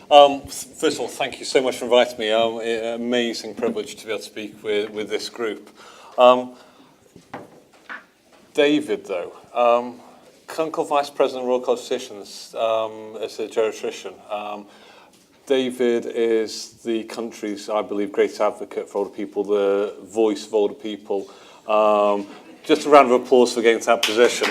First of all, thank you so much for inviting me. Amazing privilege to be able to speak with this group. David, though, Clinical Vice President of Royal College of Physicians as a geriatrician. David is the country's, I believe, greatest advocate for older people, the voice of older people. Just a round of applause for getting to that position.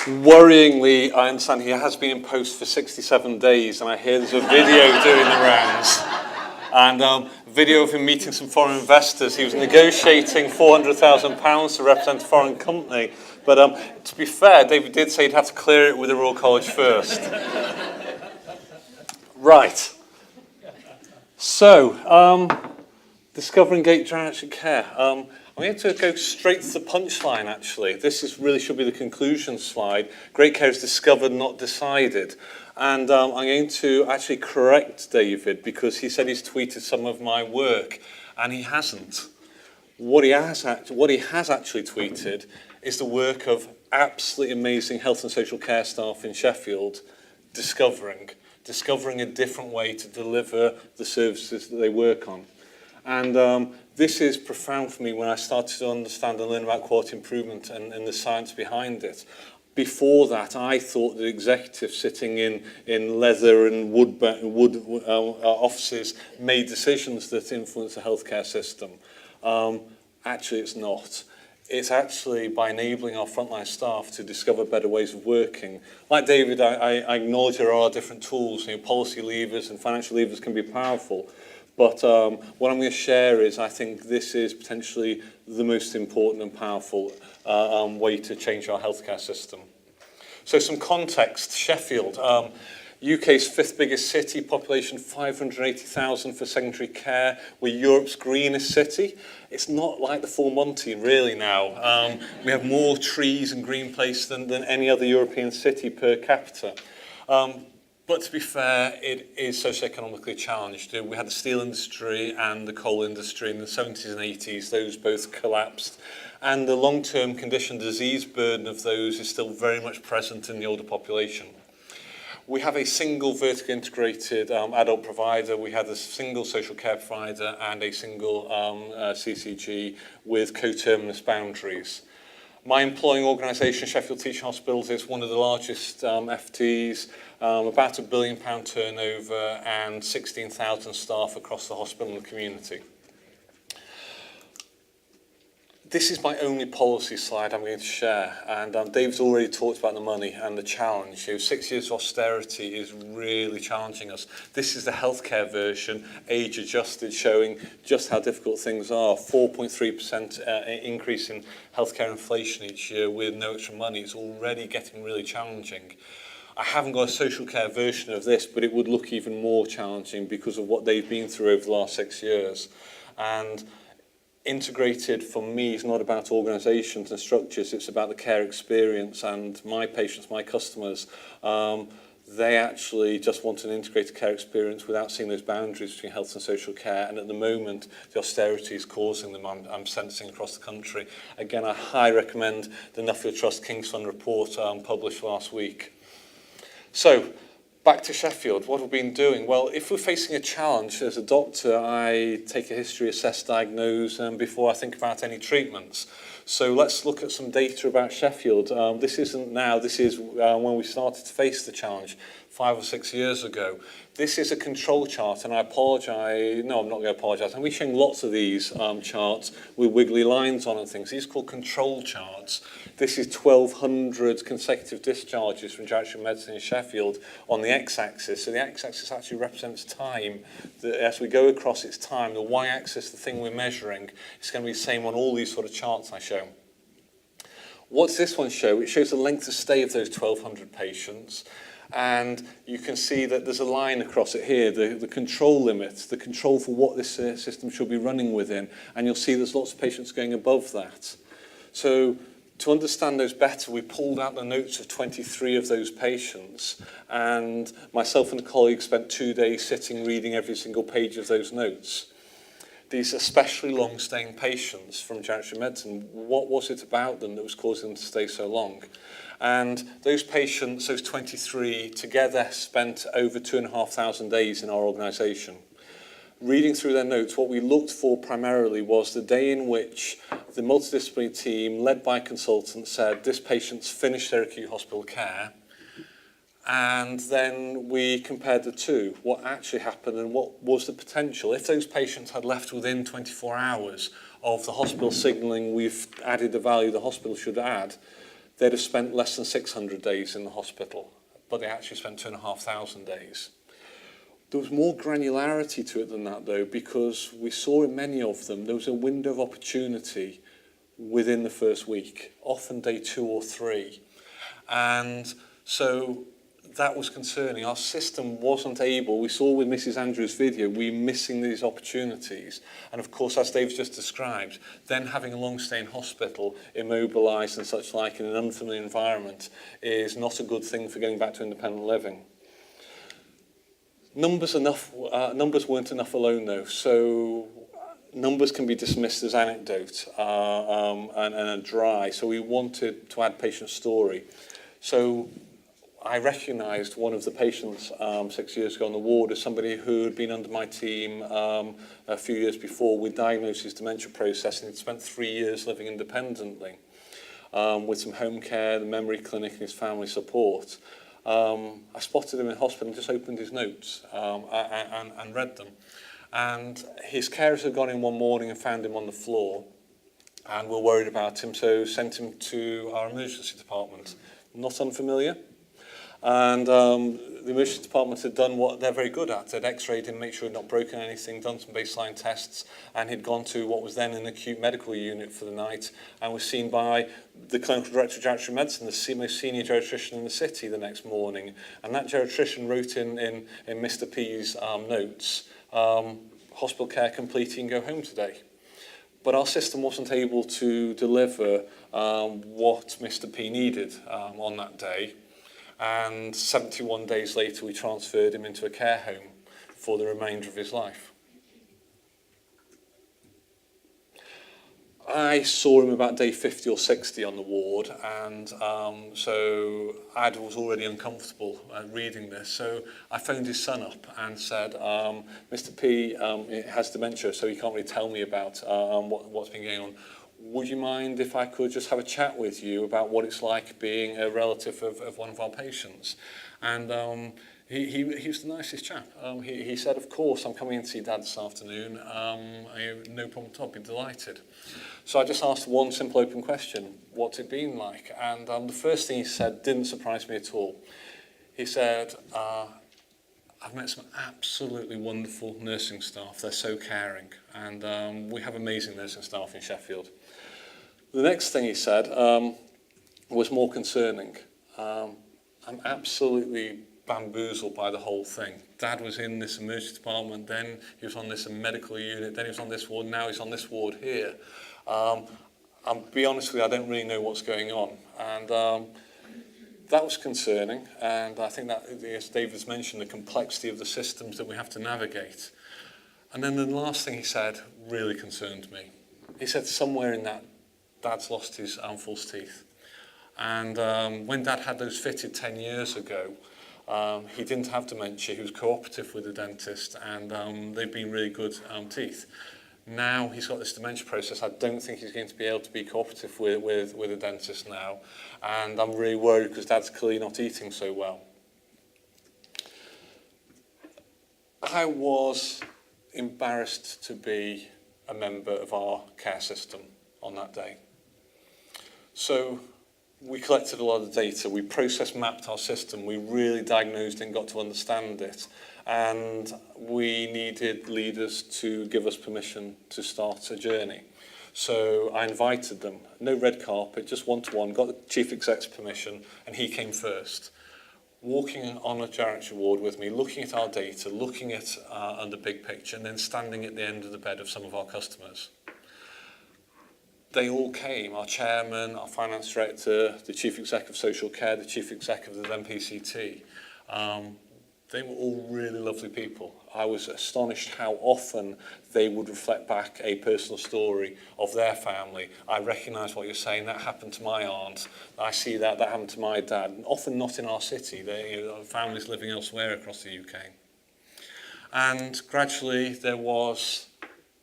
Worryingly, I understand he has been in post for 67 days, and I hear there's a video doing the rounds. And video of him meeting some foreign investors. He was negotiating £400,000 to represent a foreign company. But to be fair, David did say he'd have to clear it with the Royal College first. Right. So, discovering geriatric care. I'm going to go straight to the punchline, actually. This really should be the conclusion slide. Great care is discovered, not decided. And I'm going to actually correct David because he said he's tweeted some of my work, and he hasn't. What he has actually tweeted is the work of absolutely amazing health and social care staff in Sheffield discovering a different way to deliver the services that they work on. And this is profound for me when I started to understand and learn about quality improvement and the science behind it. Before that, I thought the executives sitting in leather and wood offices made decisions that influence the healthcare system. Actually, it's not. It's actually by enabling our frontline staff to discover better ways of working. Like David, I acknowledge there are different tools. Policy levers and financial levers can be powerful. But what I'm going to share is I think this is potentially the most important and powerful way to change our healthcare system. So some context. Sheffield, UK's 5th biggest city, population 580,000 for secondary care. We're Europe's greenest city. It's not like the Full Monty really now. We have more trees and green place than any other European city per capita. But to be fair, it is socioeconomically challenged. We had the steel industry and the coal industry in the 70s and 80s. Those both collapsed. And the long-term condition disease burden of those is still very much present in the older population. We have a single vertically integrated adult provider. We have a single social care provider and a single CCG with coterminous boundaries. My employing organisation, Sheffield Teaching Hospitals, is one of the largest FTs, about £1 billion turnover and 16,000 staff across the hospital and community. This is my only policy slide I'm going to share, and Dave's already talked about the money and the challenge. 6 years of austerity is really challenging us. This is the healthcare version, age adjusted, showing just how difficult things are. 4.3% increase in healthcare inflation each year with no extra money. It's already getting really challenging. I haven't got a social care version of this, but it would look even more challenging because of what they've been through over the last 6 years. And integrated for me is not about organisations and structures, it's about the care experience, and my patients, my customers, they actually just want an integrated care experience without seeing those boundaries between health and social care, and at the moment the austerity is causing them, I'm sensing across the country. Again, I highly recommend the Nuffield Trust King's Fund report published last week. So, back to Sheffield, what have we been doing? Well, if we're facing a challenge, as a doctor, I take a history, assess, diagnose, before I think about any treatments. So let's look at some data about Sheffield. This isn't now, this is when we started to face the challenge 5 or 6 years ago. This is a control chart, and I apologise, no, I'm not going to apologise. I'm showing lots of these charts with wiggly lines on and things. These are called control charts. This is 1,200 consecutive discharges from geriatric medicine in Sheffield on the x-axis. So the x-axis actually represents time. As we go across its time, the y-axis, the thing we're measuring, is going to be the same on all these sort of charts I show. What's this one show? It shows the length of stay of those 1,200 patients. And you can see that there's a line across it here, the control limits, the control for what this system should be running within. And you'll see there's lots of patients going above that. So to understand those better, we pulled out the notes of 23 of those patients, and myself and a colleague spent 2 days sitting reading every single page of those notes. these especially long-staying patients from geriatric medicine. What was it about them that was causing them to stay so long? And those patients, those 23, together spent over 2,500 days in our organisation. Reading through their notes, what we looked for primarily was the day in which the multidisciplinary team, led by consultants, said this patient's finished their acute hospital care, and then we compared the two, what actually happened and what was the potential. If those patients had left within 24 hours of the hospital signalling we've added the value the hospital should add, they'd have spent less than 600 days in the hospital, but they actually spent 2,500 days. There was more granularity to it than that, though, because we saw in many of them there was a window of opportunity within the first week, often day 2 or 3. And so that was concerning. Our system wasn't able, we saw with Mrs. Andrews' video, we were missing these opportunities. And of course, as Dave's just described, then having a long stay in hospital, immobilised and such like in an unfamiliar environment is not a good thing for getting back to independent living. Numbers weren't enough alone, though. So numbers can be dismissed as anecdote and a dry. So we wanted to add patient story. So I recognised one of the patients 6 years ago on the ward as somebody who had been under my team a few years before with diagnosis dementia process, and he'd spent 3 years living independently with some home care, the memory clinic and his family support. I spotted him in hospital and just opened his notes and read them. And his carers had gone in one morning and found him on the floor and were worried about him, so sent him to our emergency department. Not unfamiliar. And the emergency department had done what they're very good at. They'd x-rayed him, make sure he'd not broken anything, done some baseline tests, and he'd gone to what was then an acute medical unit for the night and was seen by the clinical director of geriatric medicine, the most senior geriatrician in the city the next morning. And that geriatrician wrote in Mr. P's notes, hospital care complete, you can go home today. But our system wasn't able to deliver what Mr. P needed on that day. And 71 days later, we transferred him into a care home for the remainder of his life. I saw him about day 50 or 60 on the ward, and so I was already uncomfortable reading this. So I phoned his son up and said, Mr. P has dementia, so he can't really tell me about what's been going on. Would you mind if I could just have a chat with you about what it's like being a relative of one of our patients? And he was the nicest chap. He said, of course, I'm coming in to see Dad this afternoon. No problem at all, I'd be delighted. So I just asked one simple open question, what's it been like? And the first thing he said didn't surprise me at all. He said, I've met some absolutely wonderful nursing staff. They're so caring. And we have amazing nursing staff in Sheffield. The next thing he said was more concerning. I'm absolutely bamboozled by the whole thing. Dad was in this emergency department, then he was on this medical unit, then he was on this ward, now he's on this ward here. I'll be honest with you, I don't really know what's going on. And that was concerning, and I think that, as David's mentioned, the complexity of the systems that we have to navigate. And then the last thing he said really concerned me. He said somewhere in that, Dad's lost his false teeth. And when Dad had those fitted 10 years ago, he didn't have dementia, he was cooperative with the dentist, and they've been really good teeth. Now he's got this dementia process. I don't think he's going to be able to be cooperative with a dentist now. And I'm really worried because Dad's clearly not eating so well. I was embarrassed to be a member of our care system on that day. So we collected a lot of data. We process mapped our system. We really diagnosed and got to understand it. And we needed leaders to give us permission to start a journey. So I invited them, no red carpet, just one-to-one, got the chief exec's permission, and he came first. Walking on a geriatric ward with me, looking at our data, looking at the big picture, and then standing at the end of the bed of some of our customers. They all came, our chairman, our finance director, the chief exec of social care, the chief exec of the MPCT. They were all really lovely people. I was astonished how often they would reflect back a personal story of their family. I recognise what you're saying, that happened to my aunt. I see that happened to my dad. Often not in our city, families living elsewhere across the UK. And gradually there was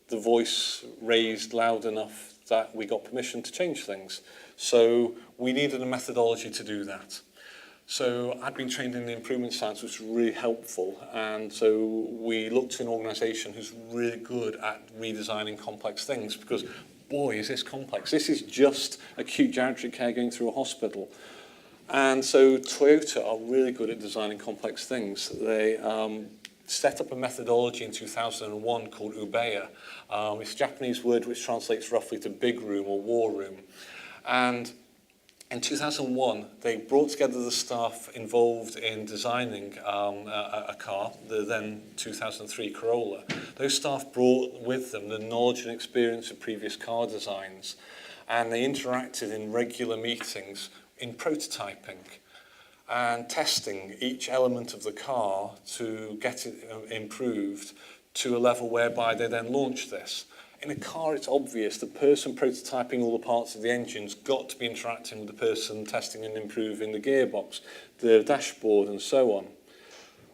the voice raised loud enough that we got permission to change things. So we needed a methodology to do that. So I'd been trained in the improvement science, which was really helpful, and so we looked to an organisation who's really good at redesigning complex things, because boy, is this complex. This is just acute geriatric care going through a hospital. And so Toyota are really good at designing complex things. They set up a methodology in 2001 called Ubeya. It's a Japanese word which translates roughly to big room or war room. And in 2001, they brought together the staff involved in designing a car, the then 2003 Corolla. Those staff brought with them the knowledge and experience of previous car designs, and they interacted in regular meetings in prototyping and testing each element of the car to get it improved to a level whereby they then launched this. In a car, it's obvious the person prototyping all the parts of the engine's got to be interacting with the person testing and improving the gearbox, the dashboard, and so on.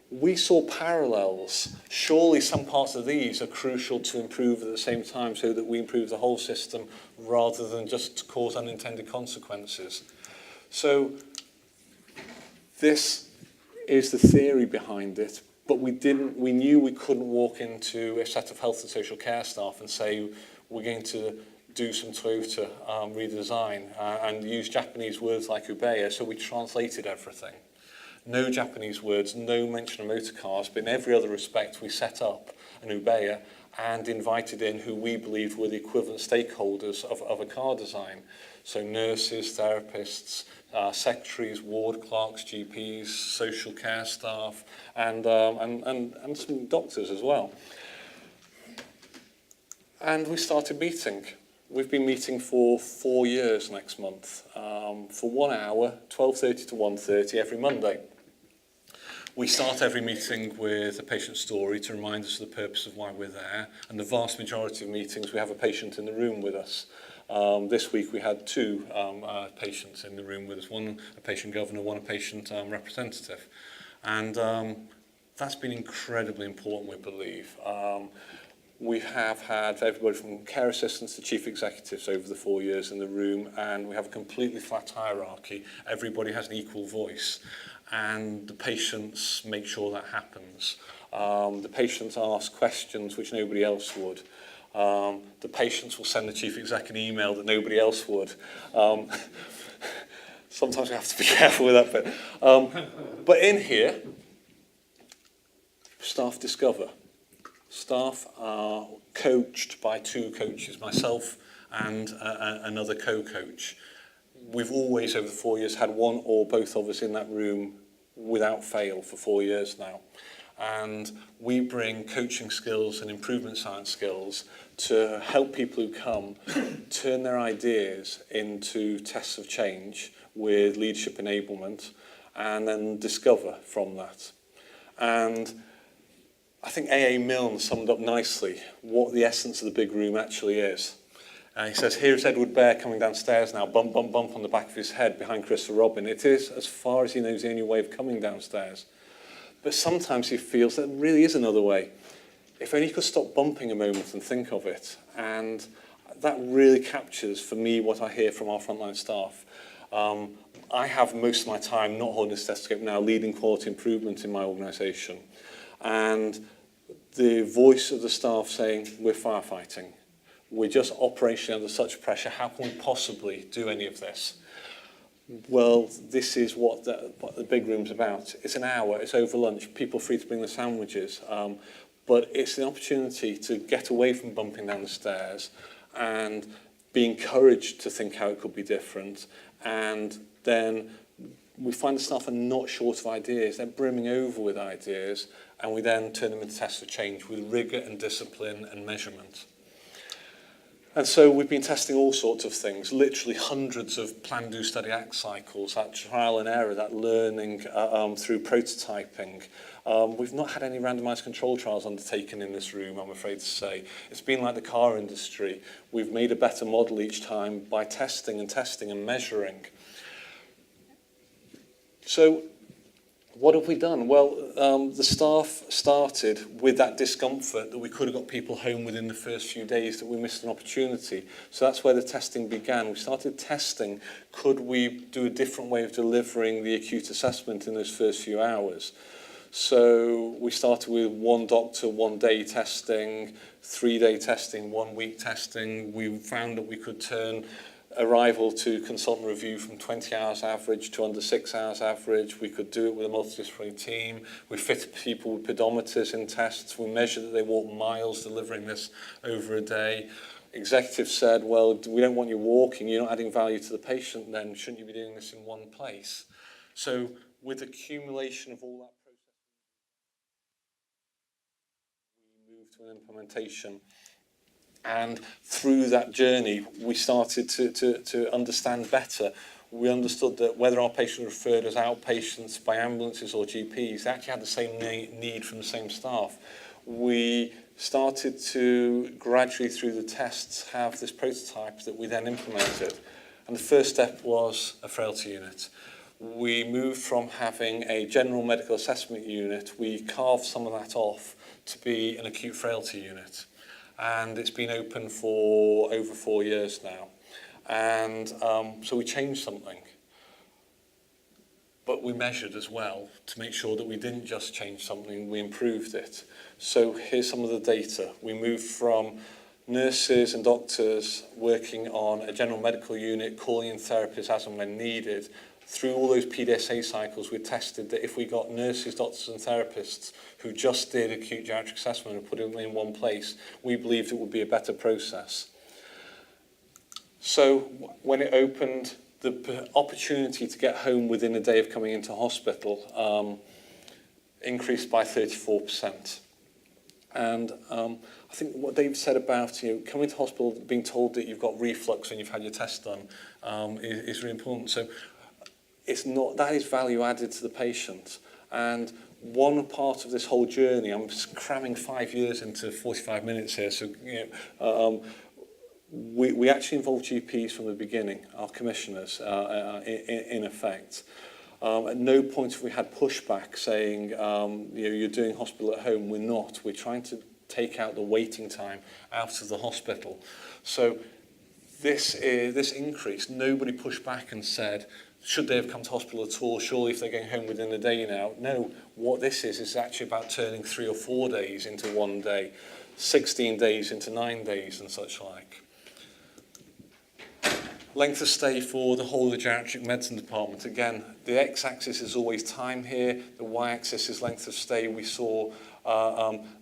We saw parallels. Surely some parts of these are crucial to improve at the same time so that we improve the whole system rather than just cause unintended consequences. So this is the theory behind it. But we knew we couldn't walk into a set of health and social care staff and say, we're going to do some Toyota redesign and use Japanese words like Ubeya, so we translated everything. No Japanese words, no mention of motor cars, but in every other respect we set up an Ubeya and invited in who we believed were the equivalent stakeholders of a car design. So nurses, therapists, secretaries, ward clerks, GPs, social care staff, and some doctors as well. And we started meeting. We've been meeting for 4 years next month, for 1 hour, 12:30 to 1:30 every Monday. We start every meeting with a patient story to remind us of the purpose of why we're there, and the vast majority of meetings we have a patient in the room with us. This week we had 2 patients in the room with us, one a patient governor, one a patient representative. And that's been incredibly important, we believe. We have had everybody from care assistants to chief executives over the 4 years in the room, and we have a completely flat hierarchy. Everybody has an equal voice, and the patients make sure that happens. The patients ask questions which nobody else would. The patients will send the chief exec an email that nobody else would. Sometimes we have to be careful with that bit. But in here, staff discover. Staff are coached by 2 coaches, myself and another co-coach. We've always, over the 4 years, had one or both of us in that room without fail for 4 years now. And we bring coaching skills and improvement science skills to help people who come turn their ideas into tests of change with leadership enablement and then discover from that. And I think A.A. Milne summed up nicely what the essence of the big room actually is. He says, here's Edward Bear coming downstairs now, bump, bump, bump on the back of his head behind Christopher Robin. It is, as far as he knows, the only way of coming downstairs. But sometimes he feels there really is another way. If only he could stop bumping a moment and think of it. And that really captures, for me, what I hear from our frontline staff. I have most of my time not holding a stethoscope now, leading quality improvement in my organisation. And the voice of the staff saying, we're firefighting. We're just operationally under such pressure. How can we possibly do any of this? Well, this is what the big room's about. It's an hour, it's over lunch, people are free to bring the sandwiches. But it's an opportunity to get away from bumping down the stairs and be encouraged to think how it could be different. And then we find the staff are not short of ideas, they're brimming over with ideas, and we then turn them into tests of change with rigour and discipline and measurement. And so we've been testing all sorts of things, literally hundreds of plan, do, study, act cycles, that trial and error, that learning through prototyping. We've not had any randomized control trials undertaken in this room, I'm afraid to say. It's been like the car industry. We've made a better model each time by testing and measuring. So what have we done? Well, the staff started with that discomfort that we could have got people home within the first few days, that we missed an opportunity. So that's where the testing began. We started testing, could we do a different way of delivering the acute assessment in those first few hours? So we started with 1 doctor, 1 day testing, 3-day testing, 1 week testing. We found that we could turn arrival to consultant review from 20 hours average to under 6 hours average. We could do it with a multidisciplinary team. We fitted people with pedometers in tests. We measured that they walked miles delivering this over a day. Executives said, well, we don't want you walking. You're not adding value to the patient then. Shouldn't you be doing this in one place? So with accumulation of all that process, we moved to an implementation. And through that journey, we started to understand better. We understood that whether our patients were referred as outpatients by ambulances or GPs, they actually had the same need from the same staff. We started to gradually, through the tests, have this prototype that we then implemented. And the first step was a frailty unit. We moved from having a general medical assessment unit, we carved some of that off to be an acute frailty unit. And it's been open for over 4 years now. And so we changed something. But we measured as well to make sure that we didn't just change something, we improved it. So here's some of the data. We moved from nurses and doctors working on a general medical unit, calling in therapists as and when needed. Through all those PDSA cycles, we tested that if we got nurses, doctors and therapists who just did acute geriatric assessment and put them in one place, we believed it would be a better process. So when it opened, the opportunity to get home within a day of coming into hospital increased by 34%. And I think what Dave said about coming to hospital, being told that you've got reflux when you've had your test done is really important. So it's not, that is value added to the patient. And one part of this whole journey, I'm cramming 5 years into 45 minutes here, so we actually involved GPs from the beginning, our commissioners, in effect. At no point have we had pushback saying, you're doing hospital at home. We're not. We're trying to take out the waiting time out of the hospital. So this increase, nobody pushed back and said, should they have come to hospital at all? Surely if they're going home within a day now. No, what this is actually about turning 3 or 4 days into 1 day, 16 days into 9 days and such like. Length of stay for the whole of the geriatric medicine department. Again, the x-axis is always time here, the y-axis is length of stay. We saw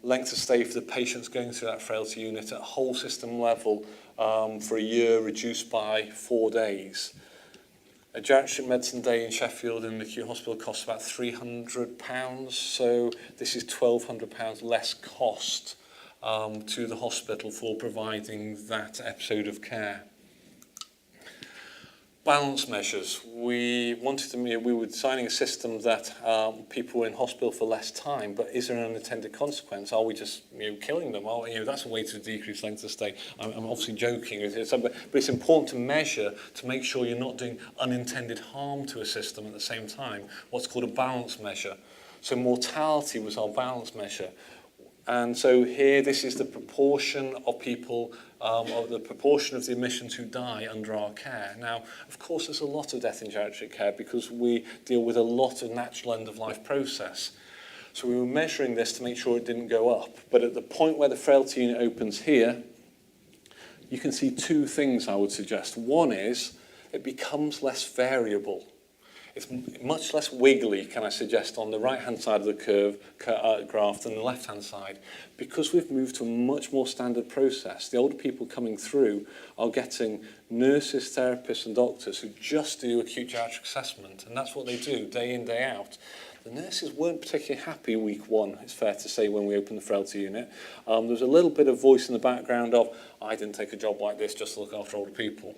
length of stay for the patients going through that frailty unit at whole system level for a year reduced by 4 days. A geriatric medicine day in Sheffield in the acute hospital costs about £300, so this is £1,200 less cost to the hospital for providing that episode of care. Balance measures. We were designing a system that people were in hospital for less time, but is there an unintended consequence? Are we just killing them? That's a way to decrease length of stay. I'm obviously joking, but it's important to measure to make sure you're not doing unintended harm to a system at the same time. What's called a balance measure. So mortality was our balance measure. And so here, this is the proportion of people, or the proportion of the admissions who die under our care. Now, of course, there's a lot of death in geriatric care because we deal with a lot of natural end-of-life process. So we were measuring this to make sure it didn't go up. But at the point where the frailty unit opens here, you can see 2 things I would suggest. One is it becomes less variable. It's much less wiggly, can I suggest, on the right-hand side of the graph than the left-hand side, because we've moved to a much more standard process. The older people coming through are getting nurses, therapists and doctors who just do acute geriatric assessment, and that's what they do day in, day out. The nurses weren't particularly happy week one, it's fair to say, when we opened the Frailty Unit. There was a little bit of voice in the background of, I didn't take a job like this just to look after older people.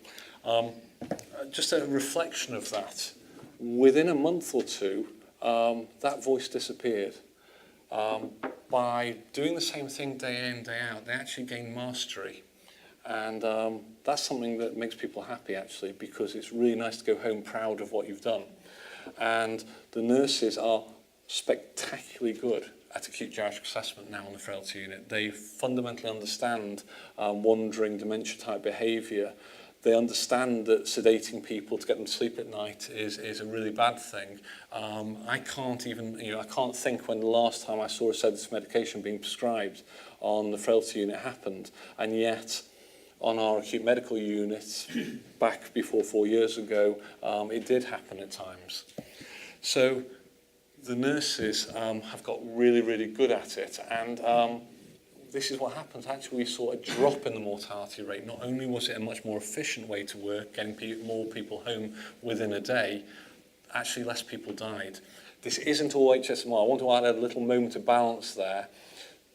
Just a reflection of that. Within a month or two, that voice disappeared. By doing the same thing day in, day out, they actually gained mastery. And that's something that makes people happy, actually, because it's really nice to go home proud of what you've done. And the nurses are spectacularly good at acute geriatric assessment now on the Frailty Unit. They fundamentally understand wandering dementia-type behaviour. They understand that sedating people to get them to sleep at night is a really bad thing. I can't think when the last time I saw a sedative medication being prescribed on the Frailty Unit happened, and yet on our acute medical unit back before 4 years ago, it did happen at times. So the nurses have got really, really good at it, and this is what happens. Actually, we saw a drop in the mortality rate. Not only was it a much more efficient way to work, getting more people home within a day, actually less people died. This isn't all HSMR. I want to add a little moment of balance there.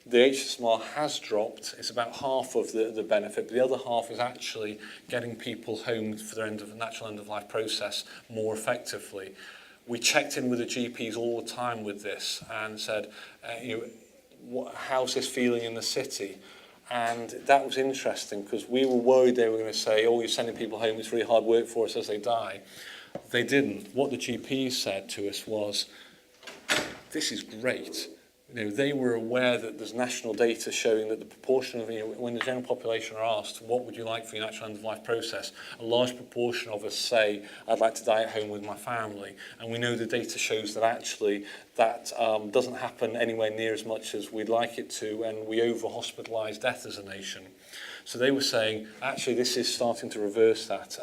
The HSMR has dropped. It's about half of the benefit, but the other half is actually getting people home for their natural end-of-life process more effectively. We checked in with the GPs all the time with this and said, how's this feeling in the city? And that was interesting because we were worried they were going to say, oh, you're sending people home, it's really hard work for us as they die. They didn't. What the GPs said to us was, this is great. They were aware that there's national data showing that the proportion of, when the general population are asked, what would you like for your natural end-of-life process? A large proportion of us say, I'd like to die at home with my family. And we know the data shows that actually that doesn't happen anywhere near as much as we'd like it to, and we over-hospitalise death as a nation. So they were saying, actually, this is starting to reverse that.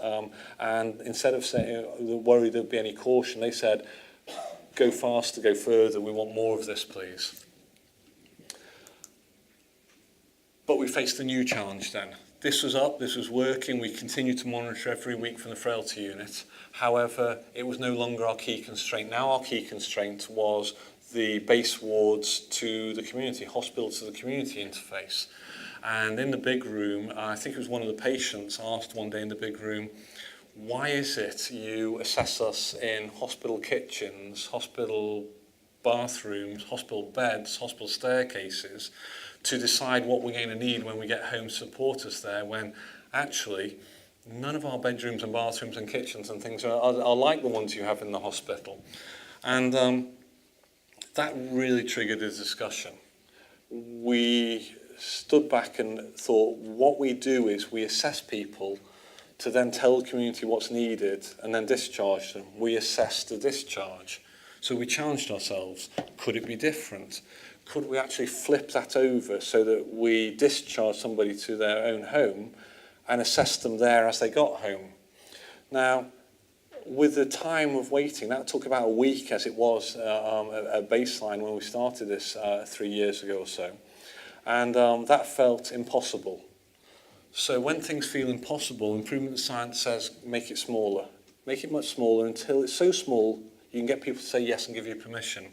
And instead of saying, worried there'd be any caution, they said, go faster, go further, we want more of this, please. But we faced a new challenge then. This was up, this was working, we continued to monitor every week from the Frailty Unit. However, it was no longer our key constraint. Now our key constraint was the base wards to the community, hospital to the community interface. And in the big room, I think it was one of the patients asked one day in the big room, why is it you assess us in hospital kitchens, hospital bathrooms, hospital beds, hospital staircases to decide what we're going to need when we get home to support us there, when actually none of our bedrooms and bathrooms and kitchens and things are like the ones you have in the hospital? And that really triggered a discussion. We stood back and thought, what we do is we assess people to then tell the community what's needed and then discharge them. We assess the discharge. So we challenged ourselves, could it be different? Could we actually flip that over so that we discharge somebody to their own home and assess them there as they got home? Now, with the time of waiting, that took about a week as it was a baseline when we started this 3 years ago or so. And that felt impossible. So when things feel impossible, improvement science says make it smaller. Make it much smaller until it's so small you can get people to say yes and give you permission.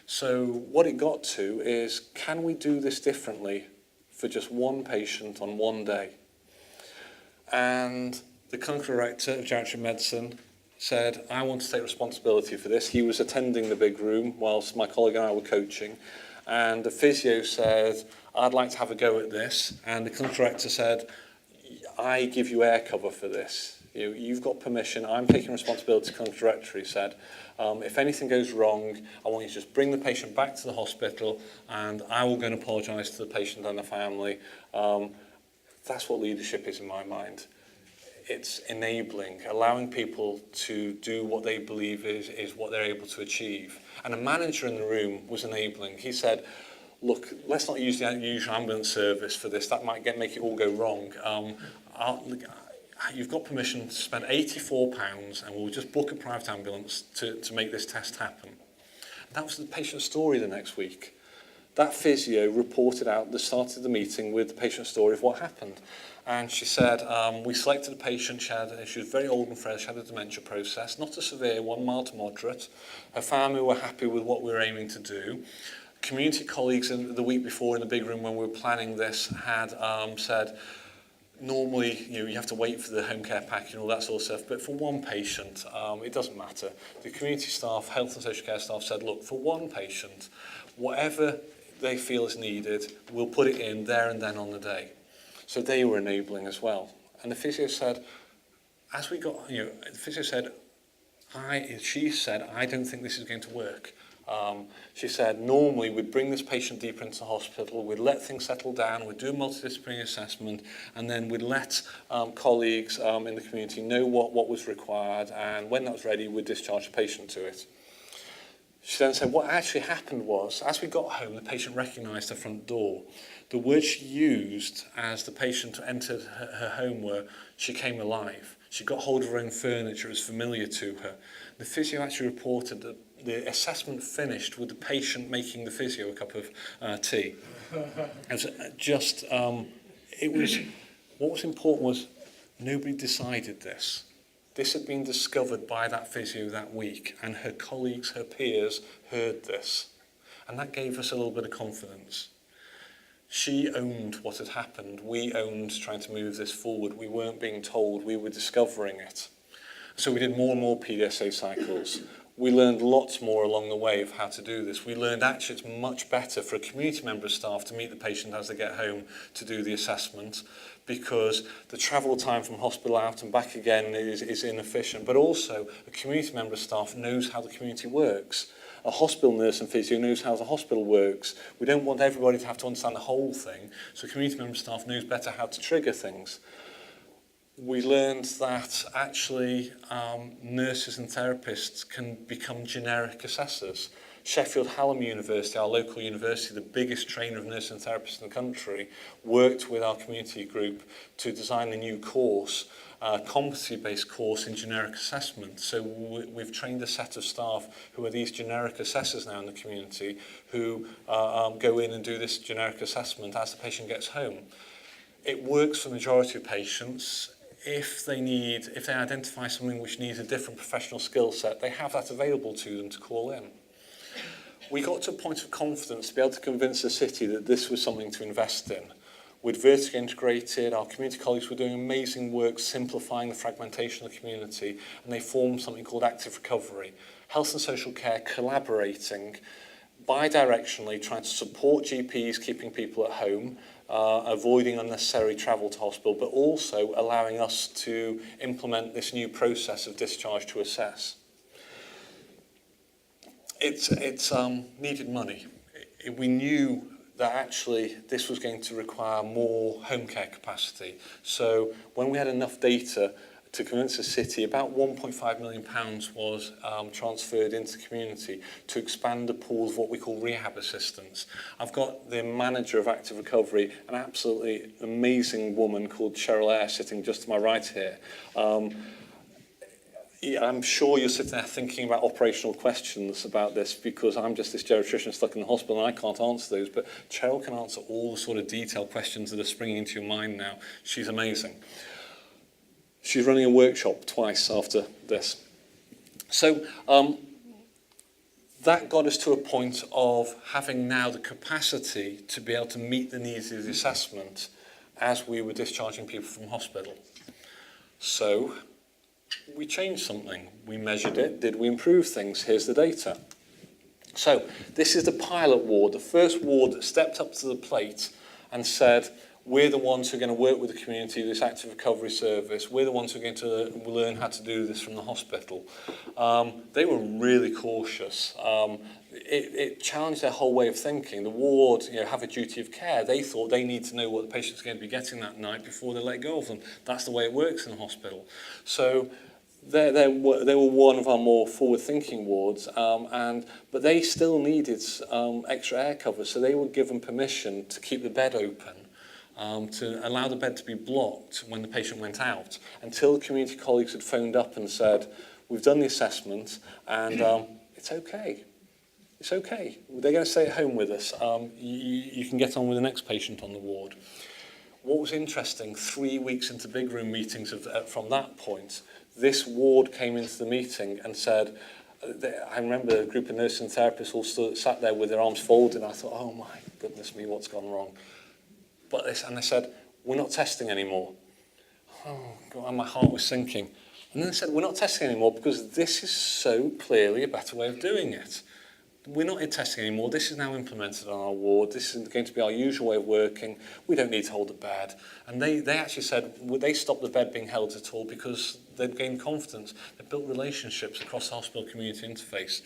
So what it got to is, can we do this differently for just one patient on one day? And the clinical director of geriatric medicine said, I want to take responsibility for this. He was attending the big room whilst my colleague and I were coaching. And the physio said, I'd like to have a go at this. And the clinical director said, I give you air cover for this. You've got permission. I'm taking responsibility, the clinical director, he said. If anything goes wrong, I want you to just bring the patient back to the hospital and I will go and apologise to the patient and the family. That's what leadership is in my mind. It's enabling, allowing people to do what they believe is what they're able to achieve. And a manager in the room was enabling. He said, look, let's not use the usual ambulance service for this. That might make it all go wrong. You've got permission to spend £84 and we'll just book a private ambulance to make this test happen. That was the patient's story the next week. that physio reported out at the start of the meeting with the patient's story of what happened. And she said, we selected a patient, she was very old and frail, she had a dementia process, not a severe one, mild to moderate. Her family were happy with what we were aiming to do. Community colleagues the week before in the big room when we were planning this had said, normally, you have to wait for the home care package and all that sort of stuff, but for one patient, it doesn't matter. The community staff, health and social care staff said, look, for one patient, whatever they feel is needed, we'll put it in there and then on the day. So they were enabling as well. And the physio said, as we got, the physio said, she said, I don't think this is going to work. She said, normally we'd bring this patient deeper into the hospital, we'd let things settle down, we'd do a multidisciplinary assessment, and then we'd let colleagues in the community know what was required, and when that was ready, we'd discharge the patient to it. She then said, what actually happened was, as we got home, the patient recognised her front door. The words she used as the patient entered her home were, she came alive. She got hold of her own furniture, it was familiar to her. The physio actually reported that the assessment finished with the patient making the physio a cup of tea. It was just, what was important was nobody decided this. This had been discovered by that physio that week, and her colleagues, her peers, heard this. And that gave us a little bit of confidence. She owned what had happened. We owned trying to move this forward. We weren't being told, we were discovering it. So we did more and more PDSA cycles. We learned lots more along the way of how to do this. We learned actually it's much better for a community member of staff to meet the patient as they get home to do the assessment, because the travel time from hospital out and back again is inefficient, but also a community member of staff knows how the community works. A hospital nurse and physio knows how the hospital works. We don't want everybody to have to understand the whole thing, so a community member of staff knows better how to trigger things. We learned that actually nurses and therapists can become generic assessors. Sheffield Hallam University, our local university, the biggest trainer of nurses and therapists in the country, worked with our community group to design a new course, a competency-based course in generic assessment. So we've trained a set of staff who are these generic assessors now in the community who go in and do this generic assessment as the patient gets home. It works for the majority of patients. If they identify something which needs a different professional skill set, they have that available to them to call in. We got to a point of confidence to be able to convince the city that this was something to invest in. We'd vertically integrated, our community colleagues were doing amazing work simplifying the fragmentation of the community, and they formed something called Active Recovery. Health and social care collaborating bi-directionally, trying to support GPs keeping people at home, avoiding unnecessary travel to hospital, but also allowing us to implement this new process of discharge to assess. It's needed money. We knew that actually this was going to require more home care capacity. So when we had enough data to convince the city, about £1.5 million was transferred into the community to expand the pool of what we call rehab assistants. I've got the manager of Active Recovery, an absolutely amazing woman called Cheryl Eyre, sitting just to my right here. I'm sure you're sitting there thinking about operational questions about this, because I'm just this geriatrician stuck in the hospital and I can't answer those, but Cheryl can answer all the sort of detailed questions that are springing into your mind now. She's amazing. She's running a workshop twice after this. So that got us to a point of having now the capacity to be able to meet the needs of the assessment as we were discharging people from hospital. So we changed something. We measured it. Did we improve things? Here's the data. So this is the pilot ward, the first ward that stepped up to the plate and said, we're the ones who are going to work with the community, this active recovery service. We're the ones who are going to learn how to do this from the hospital. They were really cautious. It challenged their whole way of thinking. The ward, have a duty of care. They thought they need to know what the patient's going to be getting that night before they let go of them. That's the way it works in the hospital. So they were one of our more forward-thinking wards, but they still needed extra air cover, so they were given permission to keep the bed open. To allow the bed to be blocked when the patient went out, until the community colleagues had phoned up and said, we've done the assessment and it's okay. It's okay. They're going to stay at home with us. You can get on with the next patient on the ward. What was interesting, 3 weeks into big room meetings from that point, this ward came into the meeting and said, I remember a group of nurses and therapists all sat there with their arms folded, and I thought, oh my goodness me, what's gone wrong? And they said, we're not testing anymore. Oh God, and my heart was sinking. And then they said, we're not testing anymore because this is so clearly a better way of doing it. We're not testing anymore. This is now implemented on our ward. This is going to be our usual way of working. We don't need to hold a bed. And they actually said they stopped the bed being held at all because they'd gained confidence. They built relationships across the hospital community interface.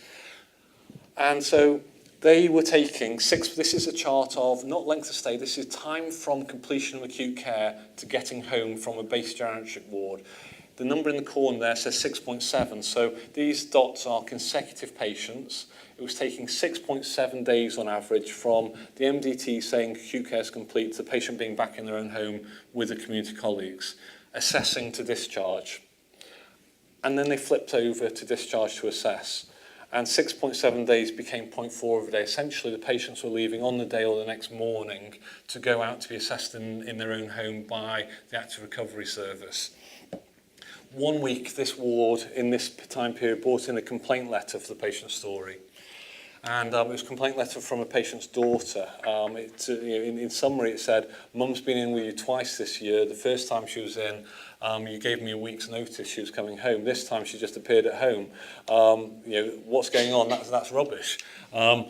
And so they were taking this is a chart of not length of stay, this is time from completion of acute care to getting home from a base geriatric ward. The number in the corner there says 6.7, so these dots are consecutive patients. It was taking 6.7 days on average from the MDT saying acute care is complete to the patient being back in their own home with the community colleagues, assessing to discharge. And then they flipped over to discharge to assess. And 6.7 days became 0.4 of a day. Essentially, the patients were leaving on the day or the next morning to go out to be assessed in their own home by the active recovery service. 1 week, this ward, in this time period, brought in a complaint letter for the patient's story. And it was a complaint letter from a patient's daughter. In summary, it said, Mum's been in with you twice this year. The first time she was in, you gave me a week's notice she was coming home. This time she just appeared at home. What's going on? That's rubbish. Not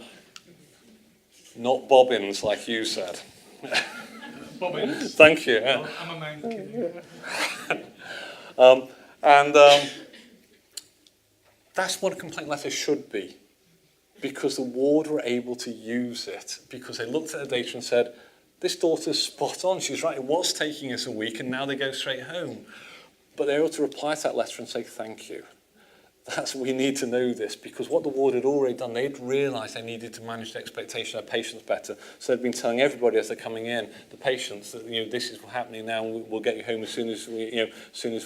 bobbins, like you said. Bobbins? Thank you. Yeah. I'm a man kid. That's what a complaint letter should be. Because the ward were able to use it, because they looked at the data and said, this daughter's spot on, she's right, it was taking us a week and now they go straight home. But they're able to reply to that letter and say, thank you. We need to know this, because what the ward had already done, they'd realised they needed to manage the expectation of patients better. So they'd been telling everybody as they're coming in, the patients, that this is happening now, and we'll get you home as soon as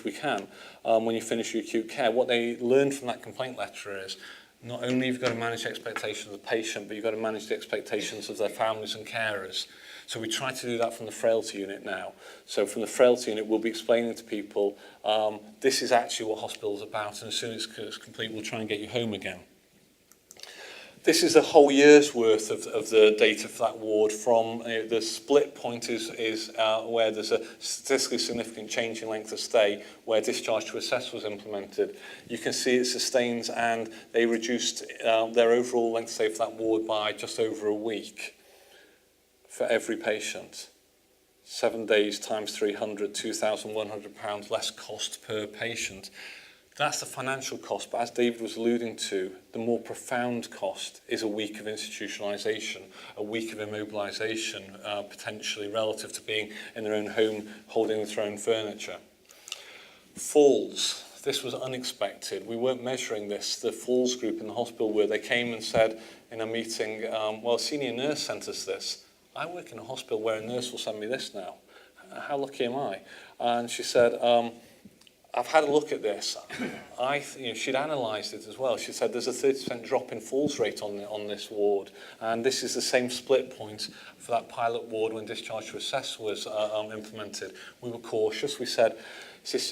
we can, when you finish your acute care. What they learned from that complaint letter is, not only have you got to manage the expectations of the patient, but you've got to manage the expectations of their families and carers. So we try to do that from the Frailty Unit now. So from the Frailty Unit, we'll be explaining to people, this is actually what hospital is about, and as soon as it's complete, we'll try and get you home again. This is a whole year's worth of the data for that ward. From the split point is where there's a statistically significant change in length of stay, where discharge to assess was implemented. You can see it sustains, and they reduced their overall length of stay for that ward by just over a week for every patient. 7 days times 300, £2,100 less cost per patient. That's the financial cost, but as David was alluding to, the more profound cost is a week of institutionalisation, a week of immobilisation, potentially relative to being in their own home, holding their own furniture. Falls. This was unexpected. We weren't measuring this. The falls group in the hospital were, they came and said in a meeting, well, a senior nurse sent us this. I work in a hospital where a nurse will send me this now. How lucky am I? And she said, I've had a look at this. She'd analysed it as well. She said there's a 30% drop in falls rate on this ward, and this is the same split point for that pilot ward when discharge to assess was implemented. We were cautious. We said, did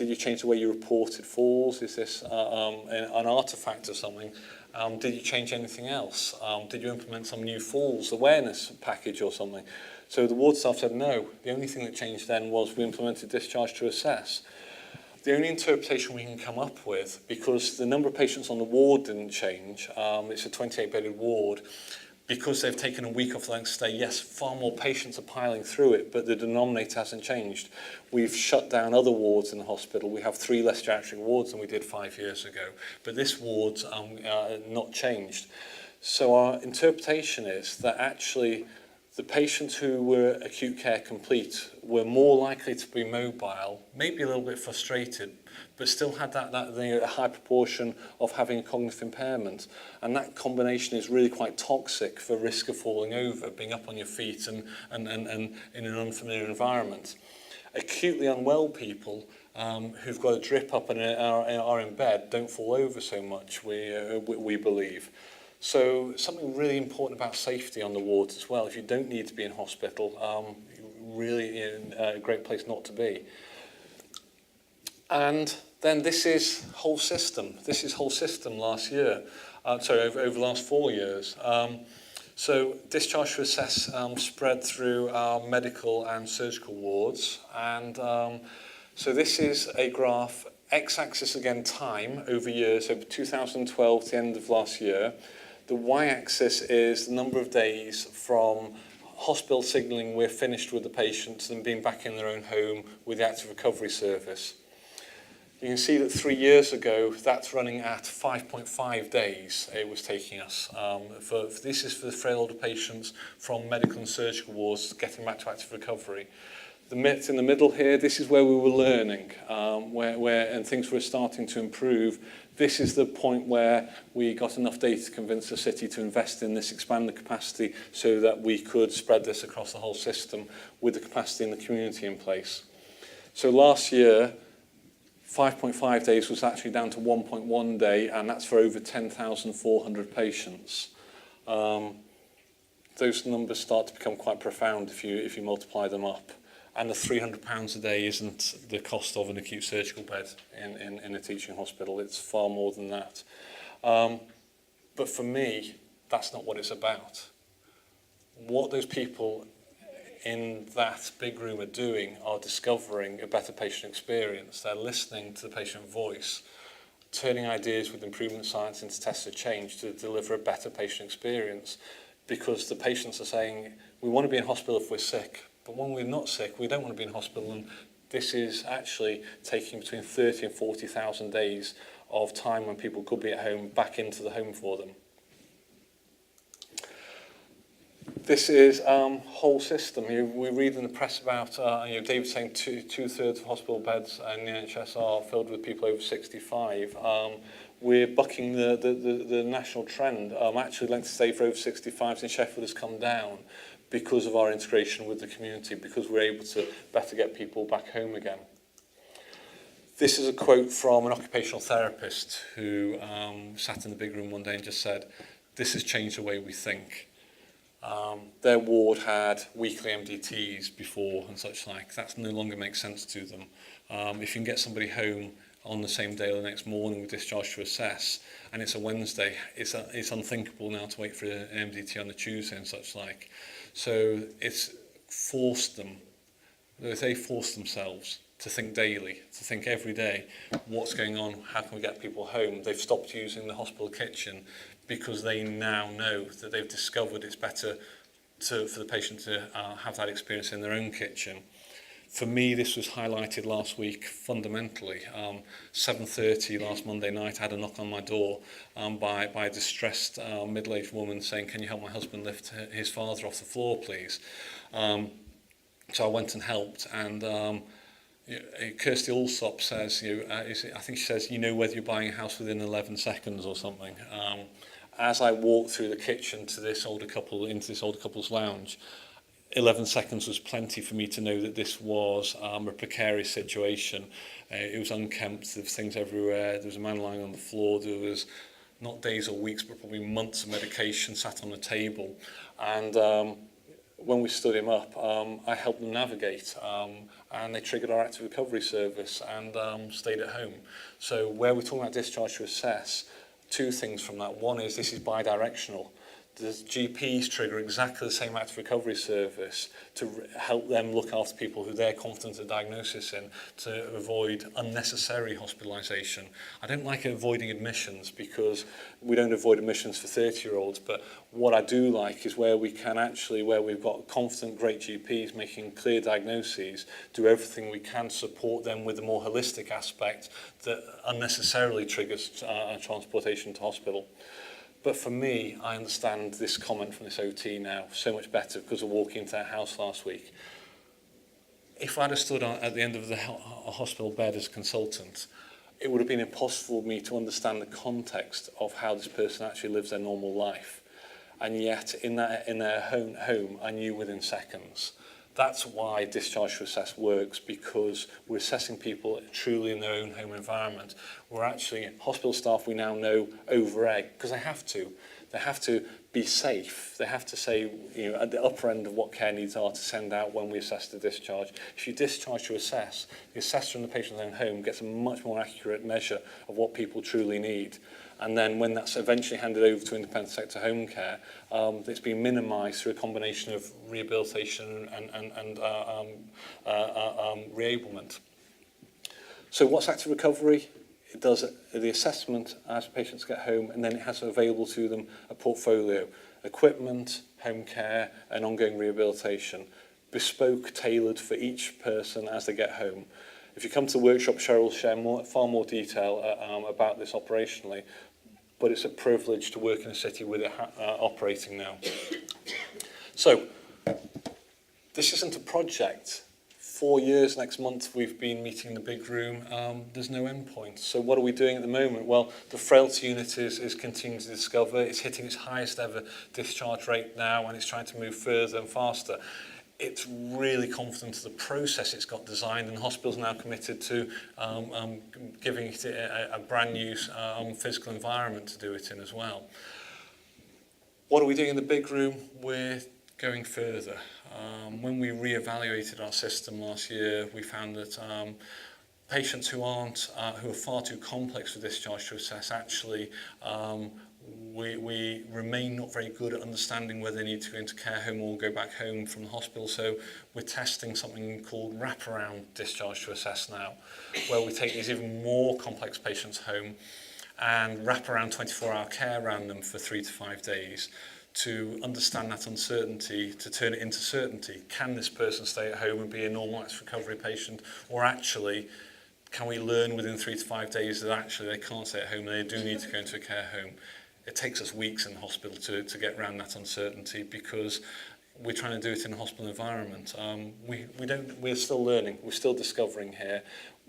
you change the way you reported falls? Is this an artefact or something? Did you change anything else? Did you implement some new falls awareness package or something? So the ward staff said no. The only thing that changed then was we implemented discharge to assess. The only interpretation we can come up with, because the number of patients on the ward didn't change, it's a 28-bedded ward, because they've taken a week off the length of stay, yes, far more patients are piling through it, but the denominator hasn't changed. We've shut down other wards in the hospital. We have 3 less geriatric wards than we did 5 years ago, but this ward's not changed. So our interpretation is that actually the patients who were acute care complete were more likely to be mobile, maybe a little bit frustrated, but still had that high proportion of having a cognitive impairment. And that combination is really quite toxic for risk of falling over, being up on your feet and in an unfamiliar environment. Acutely unwell people who've got a drip up and are in bed don't fall over so much, we believe. So something really important about safety on the wards as well. If you don't need to be in hospital, really a great place not to be. And then this is whole system. This is whole system last year. Over the last 4 years. So discharge to assess spread through our medical and surgical wards. And so this is a graph, x-axis again time over years, so 2012 to the end of last year. The y-axis is the number of days from hospital signalling we're finished with the patient to them being back in their own home with the active recovery service. You can see that 3 years ago, that's running at 5.5 days it was taking us. This is for the frail older patients from medical and surgical wards getting back to active recovery. The bit in the middle here, this is where we were learning, and things were starting to improve. This is the point where we got enough data to convince the city to invest in this, expand the capacity so that we could spread this across the whole system with the capacity in the community in place. So last year, 5.5 days was actually down to 1.1 day, and that's for over 10,400 patients. Those numbers start to become quite profound if you multiply them up. And the £300 a day isn't the cost of an acute surgical bed in a teaching hospital. It's far more than that. But for me, that's not what it's about. What those people in that big room are doing are discovering a better patient experience. They're listening to the patient voice, turning ideas with improvement science into tests of change to deliver a better patient experience, because the patients are saying, we want to be in hospital if we're sick, but when we're not sick, we don't want to be in hospital. And this is actually taking between 30 and 40,000 days of time when people could be at home back into the home for them. This is whole system. We read in the press about David saying two-thirds of hospital beds in the NHS are filled with people over 65. We're bucking the national trend. Actually, length of stay for over 65s in Sheffield has come down because of our integration with the community, because we're able to better get people back home again. This is a quote from an occupational therapist who sat in the big room one day and just said, "This has changed the way we think." Their ward had weekly MDTs before and such like. That no longer makes sense to them. If you can get somebody home on the same day or the next morning with discharge to assess, and it's a Wednesday, it's unthinkable now to wait for an MDT on a Tuesday and such like. So it's forced them, they force themselves to think daily, to think every day, what's going on, how can we get people home? They've stopped using the hospital kitchen because they now know that they've discovered it's better for the patient to have that experience in their own kitchen. For me, this was highlighted last week fundamentally. 7:30 last Monday night, I had a knock on my door by a distressed middle-aged woman saying, "Can you help my husband lift his father off the floor, please?" So I went and helped, and Kirsty Allsop says, I think she says, "You know whether you're buying a house within 11 seconds or something." As I walked through the kitchen to this older couple, into this older couple's lounge, 11 seconds was plenty for me to know that this was a precarious situation. It was unkempt, there was things everywhere, there was a man lying on the floor, there was not days or weeks, but probably months of medication sat on the table. And when we stood him up, I helped them navigate, and they triggered our active recovery service and stayed at home. So where we're talking about discharge to assess, two things from that. One is this is bi-directional. The GPs trigger exactly the same active recovery service to help them look after people who they're confident of diagnosis in, to avoid unnecessary hospitalisation. I don't like avoiding admissions because we don't avoid admissions for 30-year-olds, but what I do like is where we can actually, where we've got confident, great GPs making clear diagnoses, do everything we can to support them with a more holistic aspect that unnecessarily triggers transportation to hospital. But for me, I understand this comment from this OT now so much better because of walking into that house last week. If I'd have stood at the end of a hospital bed as a consultant, it would have been impossible for me to understand the context of how this person actually lives their normal life. And yet, in their home, I knew within seconds. That's why Discharge to Assess works, because we're assessing people truly in their own home environment. We're actually, hospital staff we now know over-egg, because they have to. They have to be safe. They have to say, you know, at the upper end of what care needs are to send out when we assess the discharge. If you discharge to assess, the assessor in the patient's own home gets a much more accurate measure of what people truly need. And then when that's eventually handed over to independent sector home care, it's been minimised through a combination of rehabilitation and reablement. So what's active recovery? It does the assessment as patients get home, and then it has available to them a portfolio: equipment, home care, and ongoing rehabilitation, bespoke, tailored for each person as they get home. If you come to the workshop, Cheryl will share far more detail about this operationally, but it's a privilege to work in a city with it operating now. So, this isn't a project. 4 years next month we've been meeting in the big room. There's no end point. So what are we doing at the moment? Well, the Frailty Unit is continuing to discover. It's hitting its highest ever discharge rate now, and it's trying to move further and faster. It's really confident of the process it's got designed, and the hospital's now committed to giving it a brand new physical environment to do it in as well. What are we doing in the big room? We're going further. When we re-evaluated our system last year, we found that patients who are far too complex for discharge to assess, actually we remain not very good at understanding whether they need to go into care home or go back home from the hospital. So we're testing something called wraparound discharge to assess now, where we take these even more complex patients home and wrap around 24-hour care around them for 3 to 5 days to understand that uncertainty, to turn it into certainty. Can this person stay at home and be a normal active recovery patient, or actually can we learn within 3 to 5 days that actually they can't stay at home and they do need to go into a care home? It takes us weeks in the hospital to get around that uncertainty, because we're trying to do it in a hospital environment. We're still learning, we're still discovering here.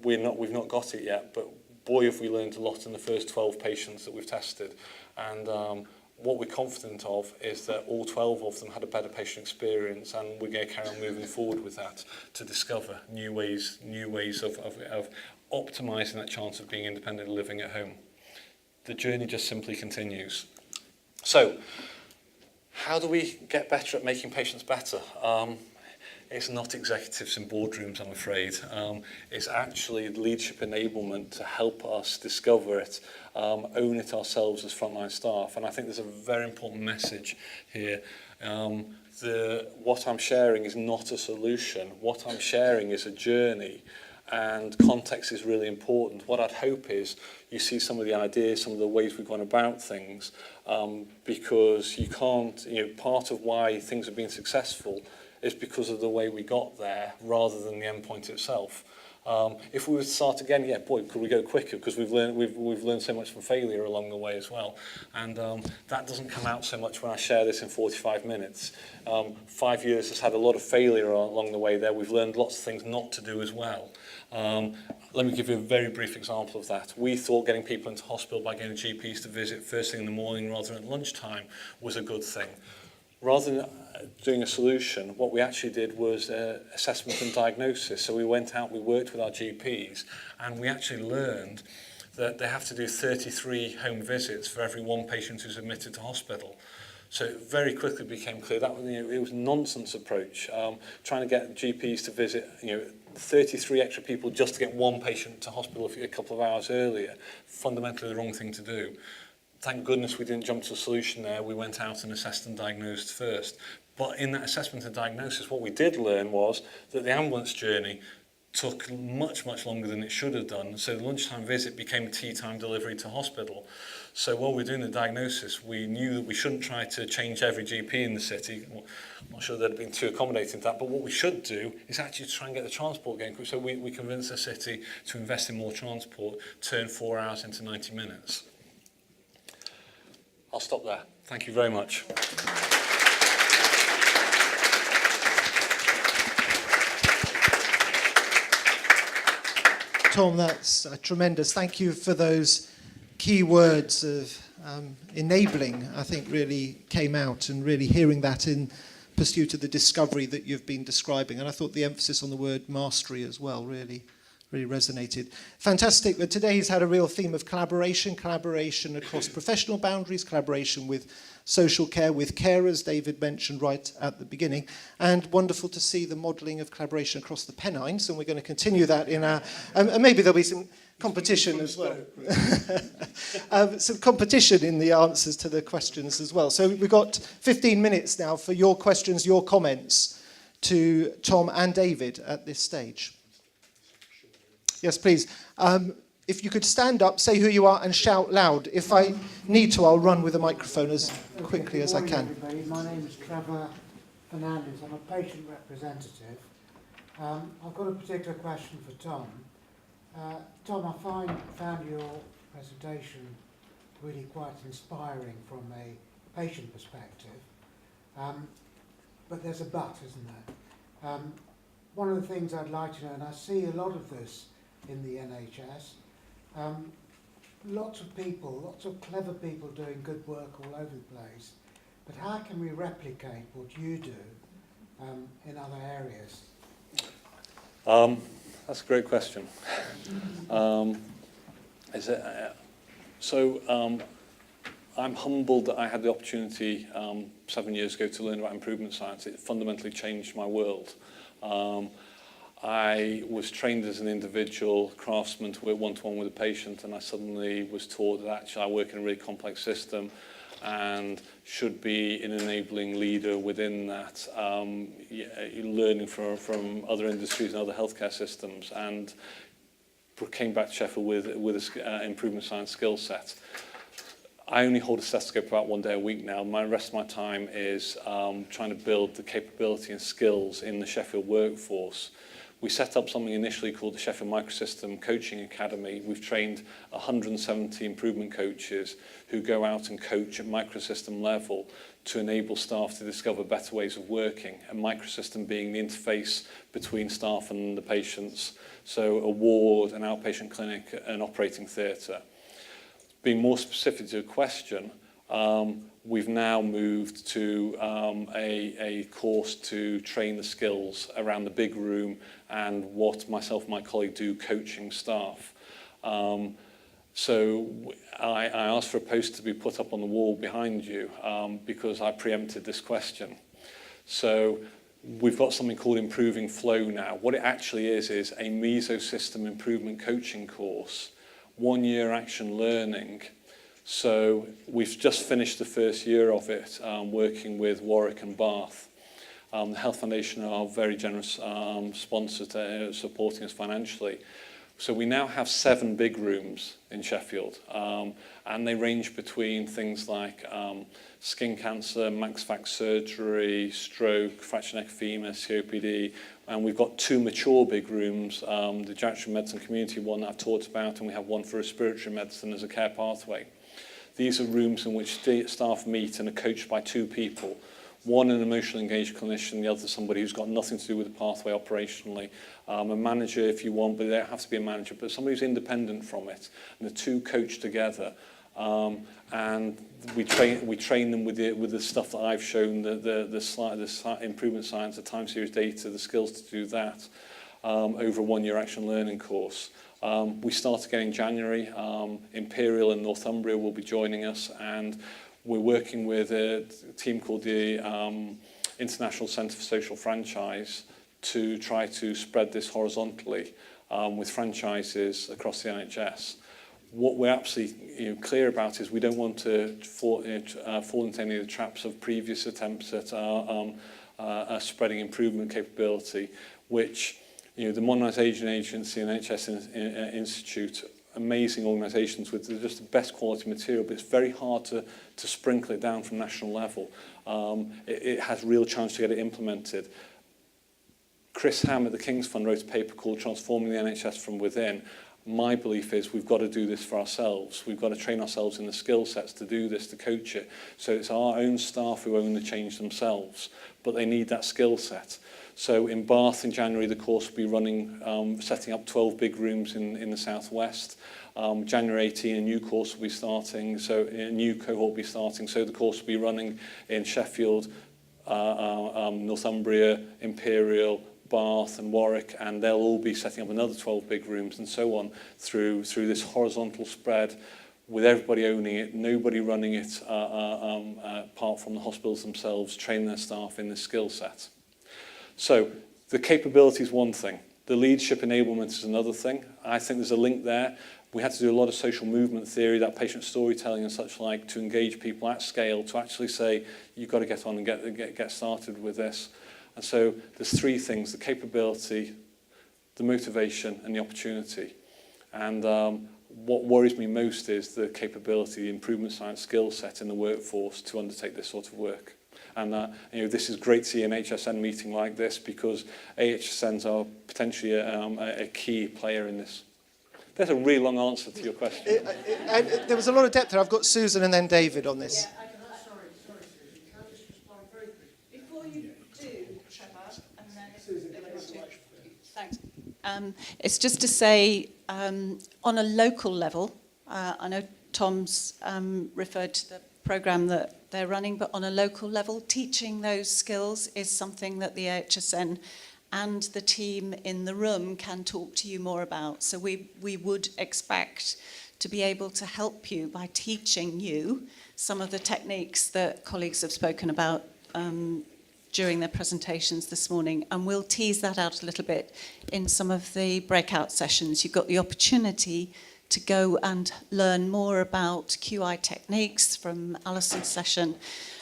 We've not got it yet, but boy, have we learned a lot in the first 12 patients that we've tested. And what we're confident of is that all 12 of them had a better patient experience, and we're going to carry on moving forward with that to discover new ways of optimising that chance of being independent living at home. The journey just simply continues. So, how do we get better at making patients better? It's not executives in boardrooms, I'm afraid. It's actually leadership enablement to help us discover it, own it ourselves as frontline staff. And I think there's a very important message here. What I'm sharing is not a solution. What I'm sharing is a journey. And context is really important. What I'd hope is you see some of the ideas, some of the ways we've gone about things, because you can't, part of why things have been successful is because of the way we got there rather than the endpoint itself. If we were to start again, yeah, boy, could we go quicker? Because we've learned so much from failure along the way as well. And that doesn't come out so much when I share this in 45 minutes. 5 years has had a lot of failure along the way there. We've learned lots of things not to do as well. Let me give you a very brief example of that. We thought getting people into hospital by getting GPs to visit first thing in the morning rather than at lunchtime was a good thing. Rather than doing a solution, what we actually did was assessment and diagnosis. So we went out, we worked with our GPs, and we actually learned that they have to do 33 home visits for every one patient who's admitted to hospital. So it very quickly became clear that it was a nonsense approach, trying to get GPs to visit 33 extra people just to get one patient to hospital a couple of hours earlier. Fundamentally the wrong thing to do. Thank goodness we didn't jump to a solution there. We went out and assessed and diagnosed first. But in that assessment and diagnosis, what we did learn was that the ambulance journey took much, much longer than it should have done. So the lunchtime visit became a tea time delivery to hospital. So while we're doing the diagnosis, we knew that we shouldn't try to change every GP in the city. I'm not sure they'd have been too accommodating to that, but what we should do is actually try and get the transport going. So we convinced the city to invest in more transport, turn 4 hours into 90 minutes. I'll stop there. Thank you very much. Tom, that's tremendous. Thank you for those key words of enabling, I think really came out, and really hearing that in pursuit of the discovery that you've been describing. And I thought the emphasis on the word mastery as well really resonated. Fantastic. But today he's had a real theme of collaboration across professional boundaries, collaboration with social care, with carers, David mentioned right at the beginning, and wonderful to see the modelling of collaboration across the Pennines, and we're going to continue that in our, and maybe there'll be some competition as well. Some competition in the answers to the questions as well. So we've got 15 minutes now for your questions, your comments to Tom and David at this stage. Yes, please. If you could stand up, say who you are, and shout loud. If I need to, I'll run with the microphone as quickly as I can. Everybody. My name is Trevor Fernandez. I'm a patient representative. I've got a particular question for Tom. Tom, I found your presentation really quite inspiring from a patient perspective. But there's a but, isn't there? One of the things I'd like to know, and I see a lot of this in the NHS, lots of people, lots of clever people doing good work all over the place, but how can we replicate what you do in other areas? That's a great question. I'm humbled that I had the opportunity 7 years ago to learn about improvement science. It fundamentally changed my world. I was trained as an individual craftsman to work one-to-one with a patient, and I suddenly was taught that actually I work in a really complex system and should be an enabling leader within that, learning from other industries and other healthcare systems, and came back to Sheffield with an improvement science skill set. I only hold a stethoscope about 1 day a week now. The rest of my time is trying to build the capability and skills in the Sheffield workforce. We set up something initially called the Sheffield Microsystem Coaching Academy. We've trained 170 improvement coaches who go out and coach at microsystem level to enable staff to discover better ways of working, and microsystem being the interface between staff and the patients. So a ward, an outpatient clinic, an operating theatre. Being more specific to your question, we've now moved to a course to train the skills around the big room and what myself and my colleague do coaching staff. So I asked for a poster to be put up on the wall behind you because I preempted this question. So we've got something called Improving Flow now. What it actually is a mesosystem improvement coaching course, 1 year action learning. So we've just finished the first year of it, working with Warwick and Bath. The Health Foundation are very generous sponsors to supporting us financially. So we now have 7 big rooms in Sheffield, and they range between things like skin cancer, max-fac surgery, stroke, fracture neck femur, COPD, and we've got 2 mature big rooms, the Geriatric medicine community one that I've talked about, and we have one for respiratory medicine as a care pathway. These are rooms in which staff meet and are coached by 2 people. One, an emotionally engaged clinician, the other somebody who's got nothing to do with the pathway operationally. A manager if you want, but they don't have to be a manager, but somebody who's independent from it. And the 2 coach together. And we train them with the stuff that I've shown, the improvement science, the time series data, the skills to do that, over a 1 year action learning course. We start again in January. Imperial and Northumbria will be joining us, and we're working with a team called the International Centre for Social Franchise to try to spread this horizontally with franchises across the NHS. What we're absolutely clear about is we don't want to fall into any of the traps of previous attempts at spreading improvement capability, which the Modernisation Agency and NHS Institute, amazing organisations with just the best quality material, but it's very hard to sprinkle it down from national level. It has real chance to get it implemented. Chris Ham at the King's Fund wrote a paper called Transforming the NHS from Within. My belief is we've got to do this for ourselves. We've got to train ourselves in the skill sets to do this, to coach it. So it's our own staff who own the change themselves, but they need that skill set. So in Bath in January, the course will be running, setting up 12 big rooms in the southwest. January 18, a new course will be starting, so a new cohort will be starting. So the course will be running in Sheffield, Northumbria, Imperial, Bath and Warwick, and they'll all be setting up another 12 big rooms and so on through this horizontal spread, with everybody owning it, nobody running it apart from the hospitals themselves, training their staff in this skill set. So the capability is one thing. The leadership enablement is another thing. I think there's a link there. We had to do a lot of social movement theory, that patient storytelling and such like, to engage people at scale, to actually say, you've got to get on and get started with this. And so there's three things: the capability, the motivation, and the opportunity. And what worries me most is the capability, the improvement science skill set in the workforce to undertake this sort of work. And this is great to see an HSN meeting like this, because AHSNs are potentially a key player in this. There's a really long answer to your question. There was a lot of depth there. I've got Susan and then David on this. Yeah, sorry, Susan. Can I just respond very quickly? Before you do, Trevor, and then Susan, thanks. It's just to say, on a local level, I know Tom's referred to the programme that they're running, but on a local level, teaching those skills is something that the AHSN and the team in the room can talk to you more about. So we would expect to be able to help you by teaching you some of the techniques that colleagues have spoken about during their presentations this morning. And we'll tease that out a little bit in some of the breakout sessions. You've got the opportunity to go and learn more about QI techniques from Alison's session,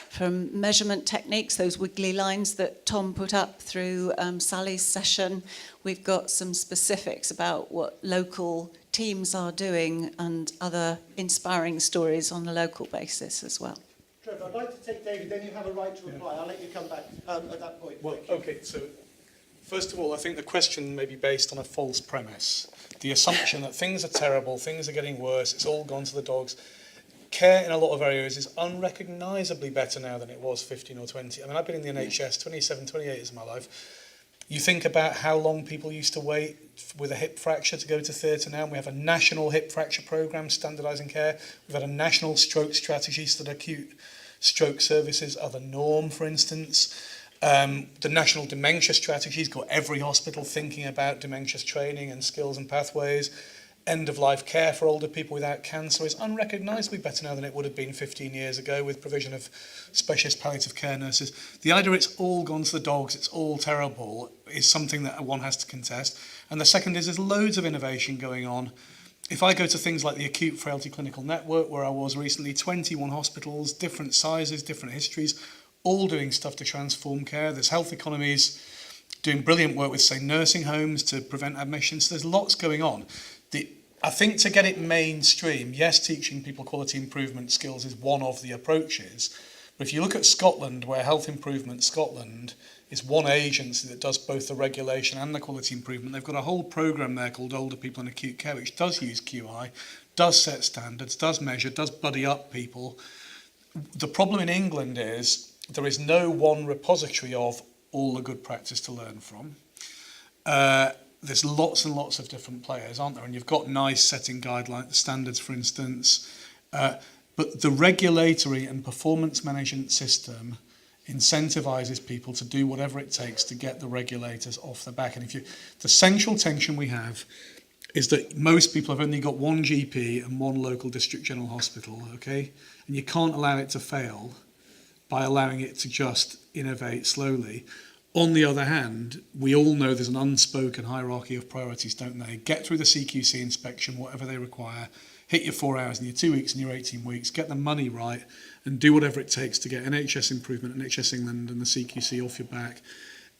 from measurement techniques, those wiggly lines that Tom put up through Sally's session. We've got some specifics about what local teams are doing and other inspiring stories on a local basis as well. Trevor, I'd like to take David, then you have a right to reply. I'll let you come back at that point. Well, okay, so first of all, I think the question may be based on a false premise. The assumption that things are terrible, things are getting worse, it's all gone to the dogs. Care in a lot of areas is unrecognisably better now than it was 15 or 20. I mean, I've been in the NHS 27, 28 years of my life. You think about how long people used to wait with a hip fracture to go to theatre now. We have a national hip fracture programme standardising care. We've had a national stroke strategy so that acute stroke services are the norm, for instance. The national dementia strategy's got every hospital thinking about dementia training and skills and pathways. End-of-life care for older people without cancer is unrecognisably better now than it would have been 15 years ago, with provision of specialist palliative care nurses. The idea it's all gone to the dogs, it's all terrible, is something that one has to contest. And the second is there's loads of innovation going on. If I go to things like the Acute Frailty Clinical Network, where I was recently, 21 hospitals, different sizes, different histories, all doing stuff to transform care. There's health economies doing brilliant work with, say, nursing homes to prevent admissions. There's lots going on. I think to get it mainstream, yes, teaching people quality improvement skills is one of the approaches. But if you look at Scotland, where Health Improvement Scotland is one agency that does both the regulation and the quality improvement, they've got a whole programme there called Older People in Acute Care, which does use QI, does set standards, does measure, does buddy up people. The problem in England is there is no one repository of all the good practice to learn from. There's lots and lots of different players, aren't there? And you've got NICE setting guidelines, standards, for instance. But the regulatory and performance management system incentivises people to do whatever it takes to get the regulators off the back. And the central tension we have is that most people have only got one GP and one local district general hospital, okay? And you can't allow it to fail by allowing it to just innovate slowly. On the other hand, we all know there's an unspoken hierarchy of priorities, don't they? Get through the CQC inspection, whatever they require, hit your 4 hours in your 2 weeks and your 18 weeks, get the money right, and do whatever it takes to get NHS Improvement, NHS England and the CQC off your back.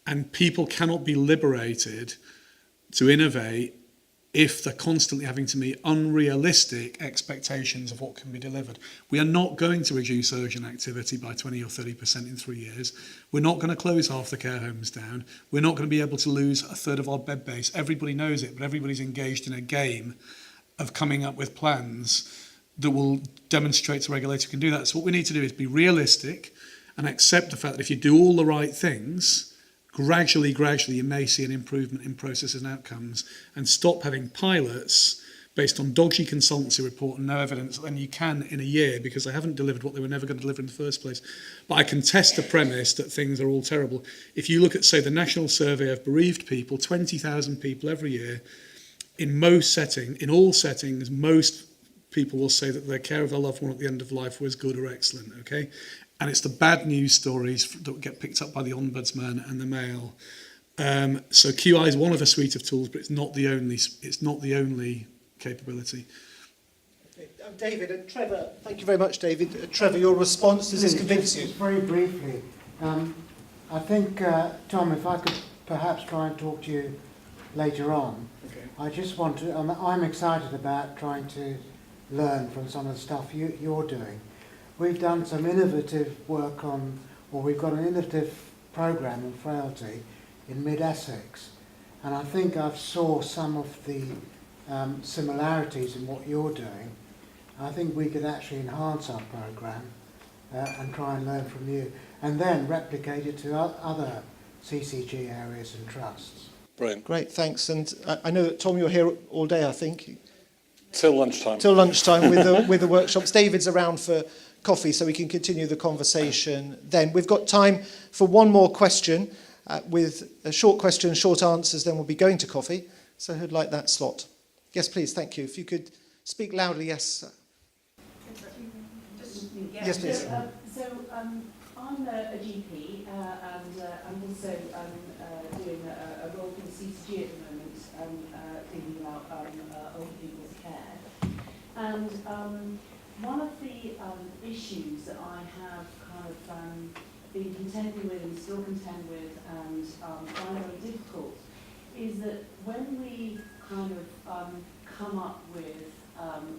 And people cannot be liberated to innovate if they're constantly having to meet unrealistic expectations of what can be delivered. We are not going to reduce urgent activity by 20 or 30% in 3 years. We're not going to close half the care homes down. We're not going to be able to lose a third of our bed base. Everybody knows it, but everybody's engaged in a game of coming up with plans that will demonstrate to the regulator can do that. So what we need to do is be realistic and accept the fact that if you do all the right things, gradually, you may see an improvement in processes and outcomes, and stop having pilots based on dodgy consultancy report and no evidence, then you can in a year, because they haven't delivered what they were never going to deliver in the first place. But I can test the premise that things are all terrible. If you look at, say, the National Survey of Bereaved People, 20,000 people every year, in all settings, most people will say that their care of their loved one at the end of life was good or excellent, okay? And it's the bad news stories that get picked up by the Ombudsman and the Mail. So QI is one of a suite of tools, but it's not the only capability. David and Trevor, thank you very much, David. Trevor, your response, does this convince you? Just very briefly, I think, Tom, if I could perhaps try and talk to you later on. Okay. I just want to, I'm excited about trying to learn from some of the stuff you're doing. We've done some innovative work on, or we've got an innovative program on frailty in mid-Essex, and I think I've saw some of the similarities in what you're doing. I think we could actually enhance our program and try and learn from you, and then replicate it to other CCG areas and trusts. Brilliant. Great, thanks. And I know that, Tom, you're here all day, I think. Till lunchtime. Till lunchtime with the workshops. David's around for coffee, so we can continue the conversation then. We've got time for one more question with a short question, short answers, then we'll be going to coffee. So who'd like that slot? Yes, please, thank you. If you could speak loudly, yes. Yes, please. I'm a GP and I'm also doing a role for the CCG at the moment, thinking about older people's care. And one of the issues that I have kind of been contending with and still contend with and find very difficult is that when we kind of come up with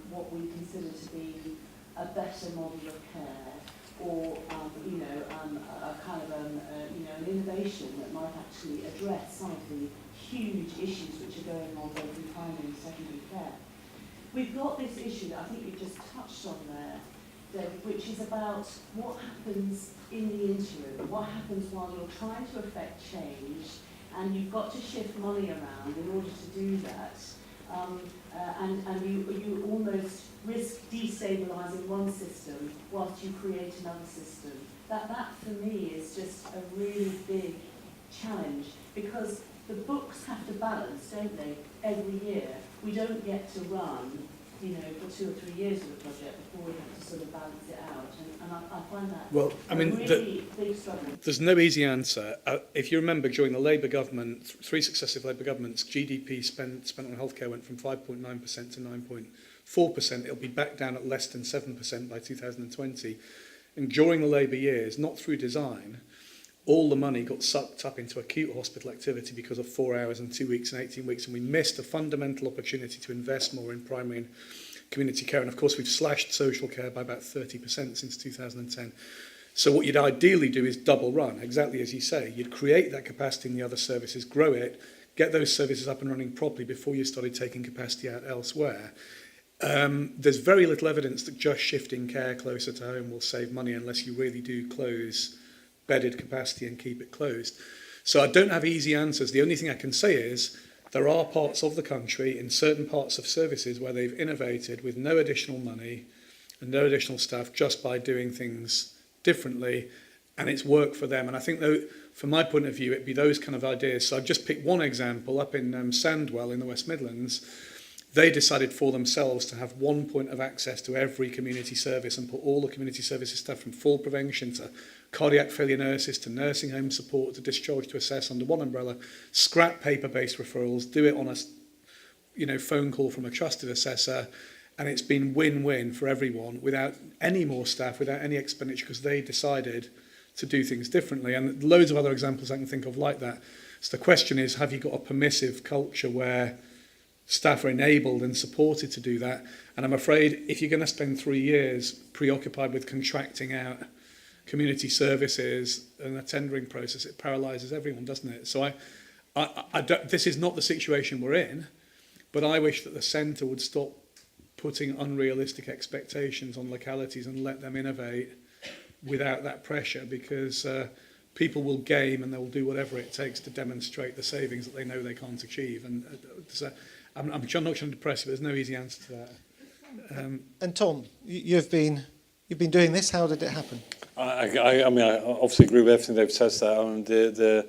what we consider to be a better model of care, or a kind of an innovation that might actually address some of the huge issues which are going on both in primary and secondary care. We've got this issue that I think you've just touched on there, David, which is about what happens in the interim, what happens while you're trying to affect change, and you've got to shift money around in order to do that. And you almost risk destabilising one system whilst you create another system. That for me is just a really big challenge, because the books have to balance, don't they, every year. We don't get to run, for 2 or 3 years of the project before we have to sort of balance it out. And I find that really big struggle. There's no easy answer. If you remember, during the Labour government, 3 successive Labour governments, GDP spent on healthcare went from 5.9% to 9.4%. It'll be back down at less than 7% by 2020. And during the Labour years, not through design, all the money got sucked up into acute hospital activity because of 4 hours and 2 weeks and 18 weeks, and we missed a fundamental opportunity to invest more in primary and community care. And of course, we've slashed social care by about 30% since 2010. So what you'd ideally do is double run, exactly as you say. You'd create that capacity in the other services, grow it, get those services up and running properly before you started taking capacity out elsewhere. There's very little evidence that just shifting care closer to home will save money unless you really do close bedded capacity and keep it closed. So I don't have easy answers. The only thing I can say is there are parts of the country in certain parts of services where they've innovated with no additional money and no additional staff, just by doing things differently, and it's worked for them. And I think, though, from my point of view, it'd be those kind of ideas. So I've just picked one example up in Sandwell in the West Midlands. They decided for themselves to have one point of access to every community service and put all the community services stuff from fall prevention to cardiac failure nurses to nursing home support to discharge to assess under one umbrella, scrap paper-based referrals, do it on a phone call from a trusted assessor, and it's been win-win for everyone without any more staff, without any expenditure, because they decided to do things differently. And loads of other examples I can think of like that. So the question is, have you got a permissive culture where staff are enabled and supported to do that? And I'm afraid if you're going to spend 3 years preoccupied with contracting out community services and a tendering process, it paralyses everyone, doesn't it? So I don't, this is not the situation we're in, but I wish that the centre would stop putting unrealistic expectations on localities and let them innovate without that pressure, because people will game and they will do whatever it takes to demonstrate the savings that they know they can't achieve. And I'm not trying to depress you, but there's no easy answer to that. And Tom, you've been doing this. How did it happen? I mean, I obviously agree with everything they've said there.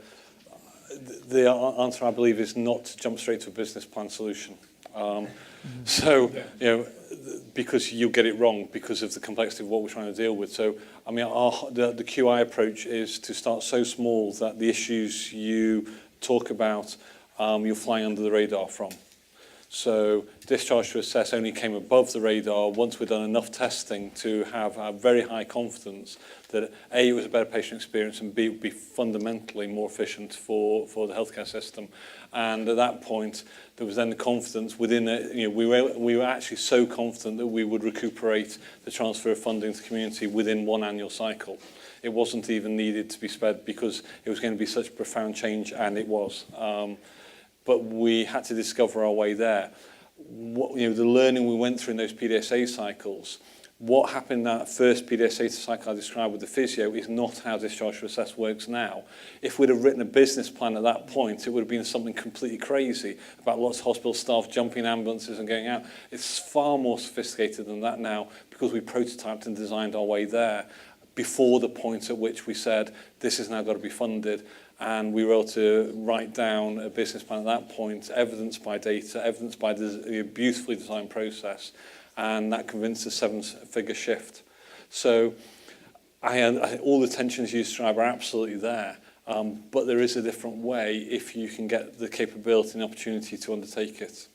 The answer, I believe, is not to jump straight to a business plan solution. So, you know, because you get it wrong because of the complexity of what we're trying to deal with. So, I mean, the QI approach is to start so small that the issues you talk about, you're flying under the radar from. So discharge to assess only came above the radar once we'd done enough testing to have a very high confidence that A, it was a better patient experience, and B, it would be fundamentally more efficient for the healthcare system. And at that point, there was then the confidence within it. You know, we were actually so confident that we would recuperate the transfer of funding to the community within one annual cycle. It wasn't even needed to be sped because it was going to be such a profound change, and it was. But we had to discover our way there. The learning we went through in those PDSA cycles, what happened in that first PDSA cycle I described with the physio is not how discharge to assess works now. If we'd have written a business plan at that point, it would have been something completely crazy about lots of hospital staff jumping ambulances and going out. It's far more sophisticated than that now because we prototyped and designed our way there before the point at which we said, this has now got to be funded. And we were able to write down a business plan at that point, evidenced by data, evidenced by the beautifully designed process, and that convinced a 7-figure shift. So all the tensions you describe are absolutely there, but there is a different way if you can get the capability and opportunity to undertake it.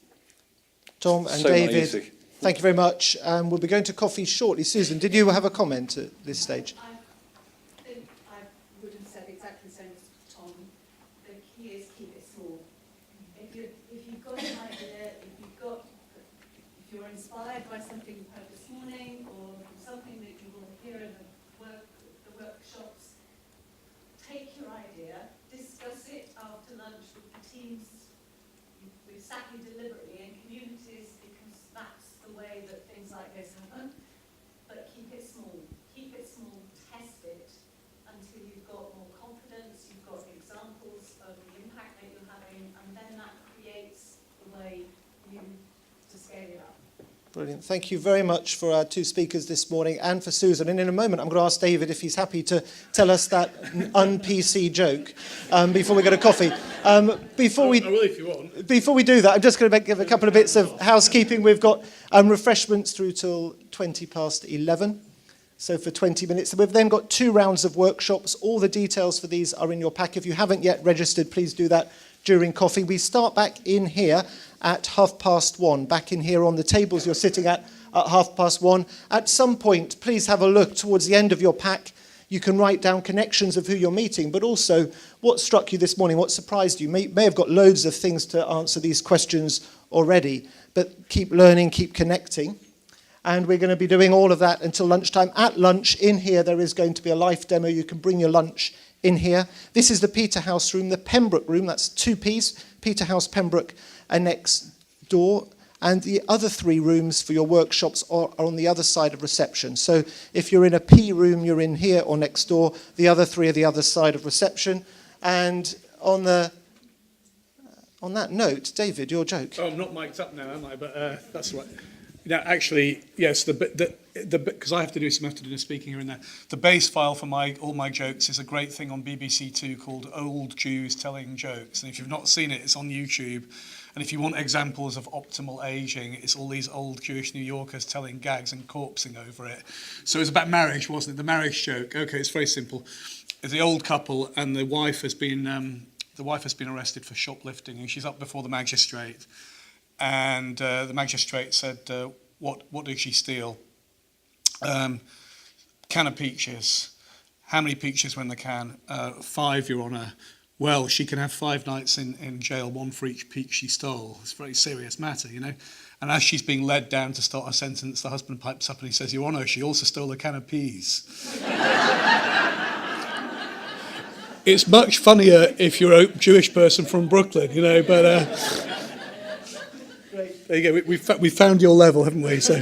Tom and David, thank you very much. We'll be going to coffee shortly. Susan, did you have a comment at this stage? I think I would have said exactly the same as Tom. The key is keep it small. If you've got an idea, if you're inspired by something you heard this morning or something that you will hear in the workshops, take your idea, discuss it after lunch with the teams with SACI deliberately in communities because that's the way that things like this happen. But keep it small. Keep it small. Test it until you've got more confidence, you've got examples of the impact that you're having, and then that creates the way to scale it up. Brilliant. Thank you very much for our two speakers this morning and for Susan. And in a moment, I'm going to ask David if he's happy to tell us that un-PC joke before we go to coffee. I will if you want. Before we do that, I'm just going to give a couple of bits of housekeeping. We've got refreshments through till 11:20. So for 20 minutes. We've then got 2 rounds of workshops. All the details for these are in your pack. If you haven't yet registered, please do that during coffee. We start back in here at 1:30, back in here on the tables you're sitting at 1:30. At some point, please have a look towards the end of your pack. You can write down connections of who you're meeting, but also what struck you this morning, what surprised you. May have got loads of things to answer these questions already, but keep learning, keep connecting. And we're going to be doing all of that until lunchtime. At lunch, in here, there is going to be a live demo. You can bring your lunch in here. This is the Peterhouse room, the Pembroke room. That's 2Ps, Peterhouse, Pembroke, and next door. And the other 3 rooms for your workshops are on the other side of reception. So if you're in a P room, you're in here or next door. The other 3 are the other side of reception. And on that note, David, your joke. Oh, I'm not mic'd up now, am I? But that's right. Now, actually, yes, because I have to do some speaking here and there. The base file for all my jokes is a great thing on BBC Two called Old Jews Telling Jokes. And if you've not seen it, it's on YouTube. And if you want examples of optimal aging, it's all these old Jewish New Yorkers telling gags and corpsing over it. So it was about marriage, wasn't it? The marriage joke. Okay, it's very simple. It's the old couple, and the wife has been arrested for shoplifting, and she's up before the magistrate. And the magistrate said, what did she steal? Can of peaches. How many peaches were in the can? 5, Your Honour. Well, she can have 5 nights in jail, 1 for each peach she stole. It's a very serious matter, you know. And as she's being led down to start her sentence, the husband pipes up and he says, Your Honour, she also stole a can of peas. It's much funnier if you're a Jewish person from Brooklyn, you know, but... There you go. We found your level, haven't we? So.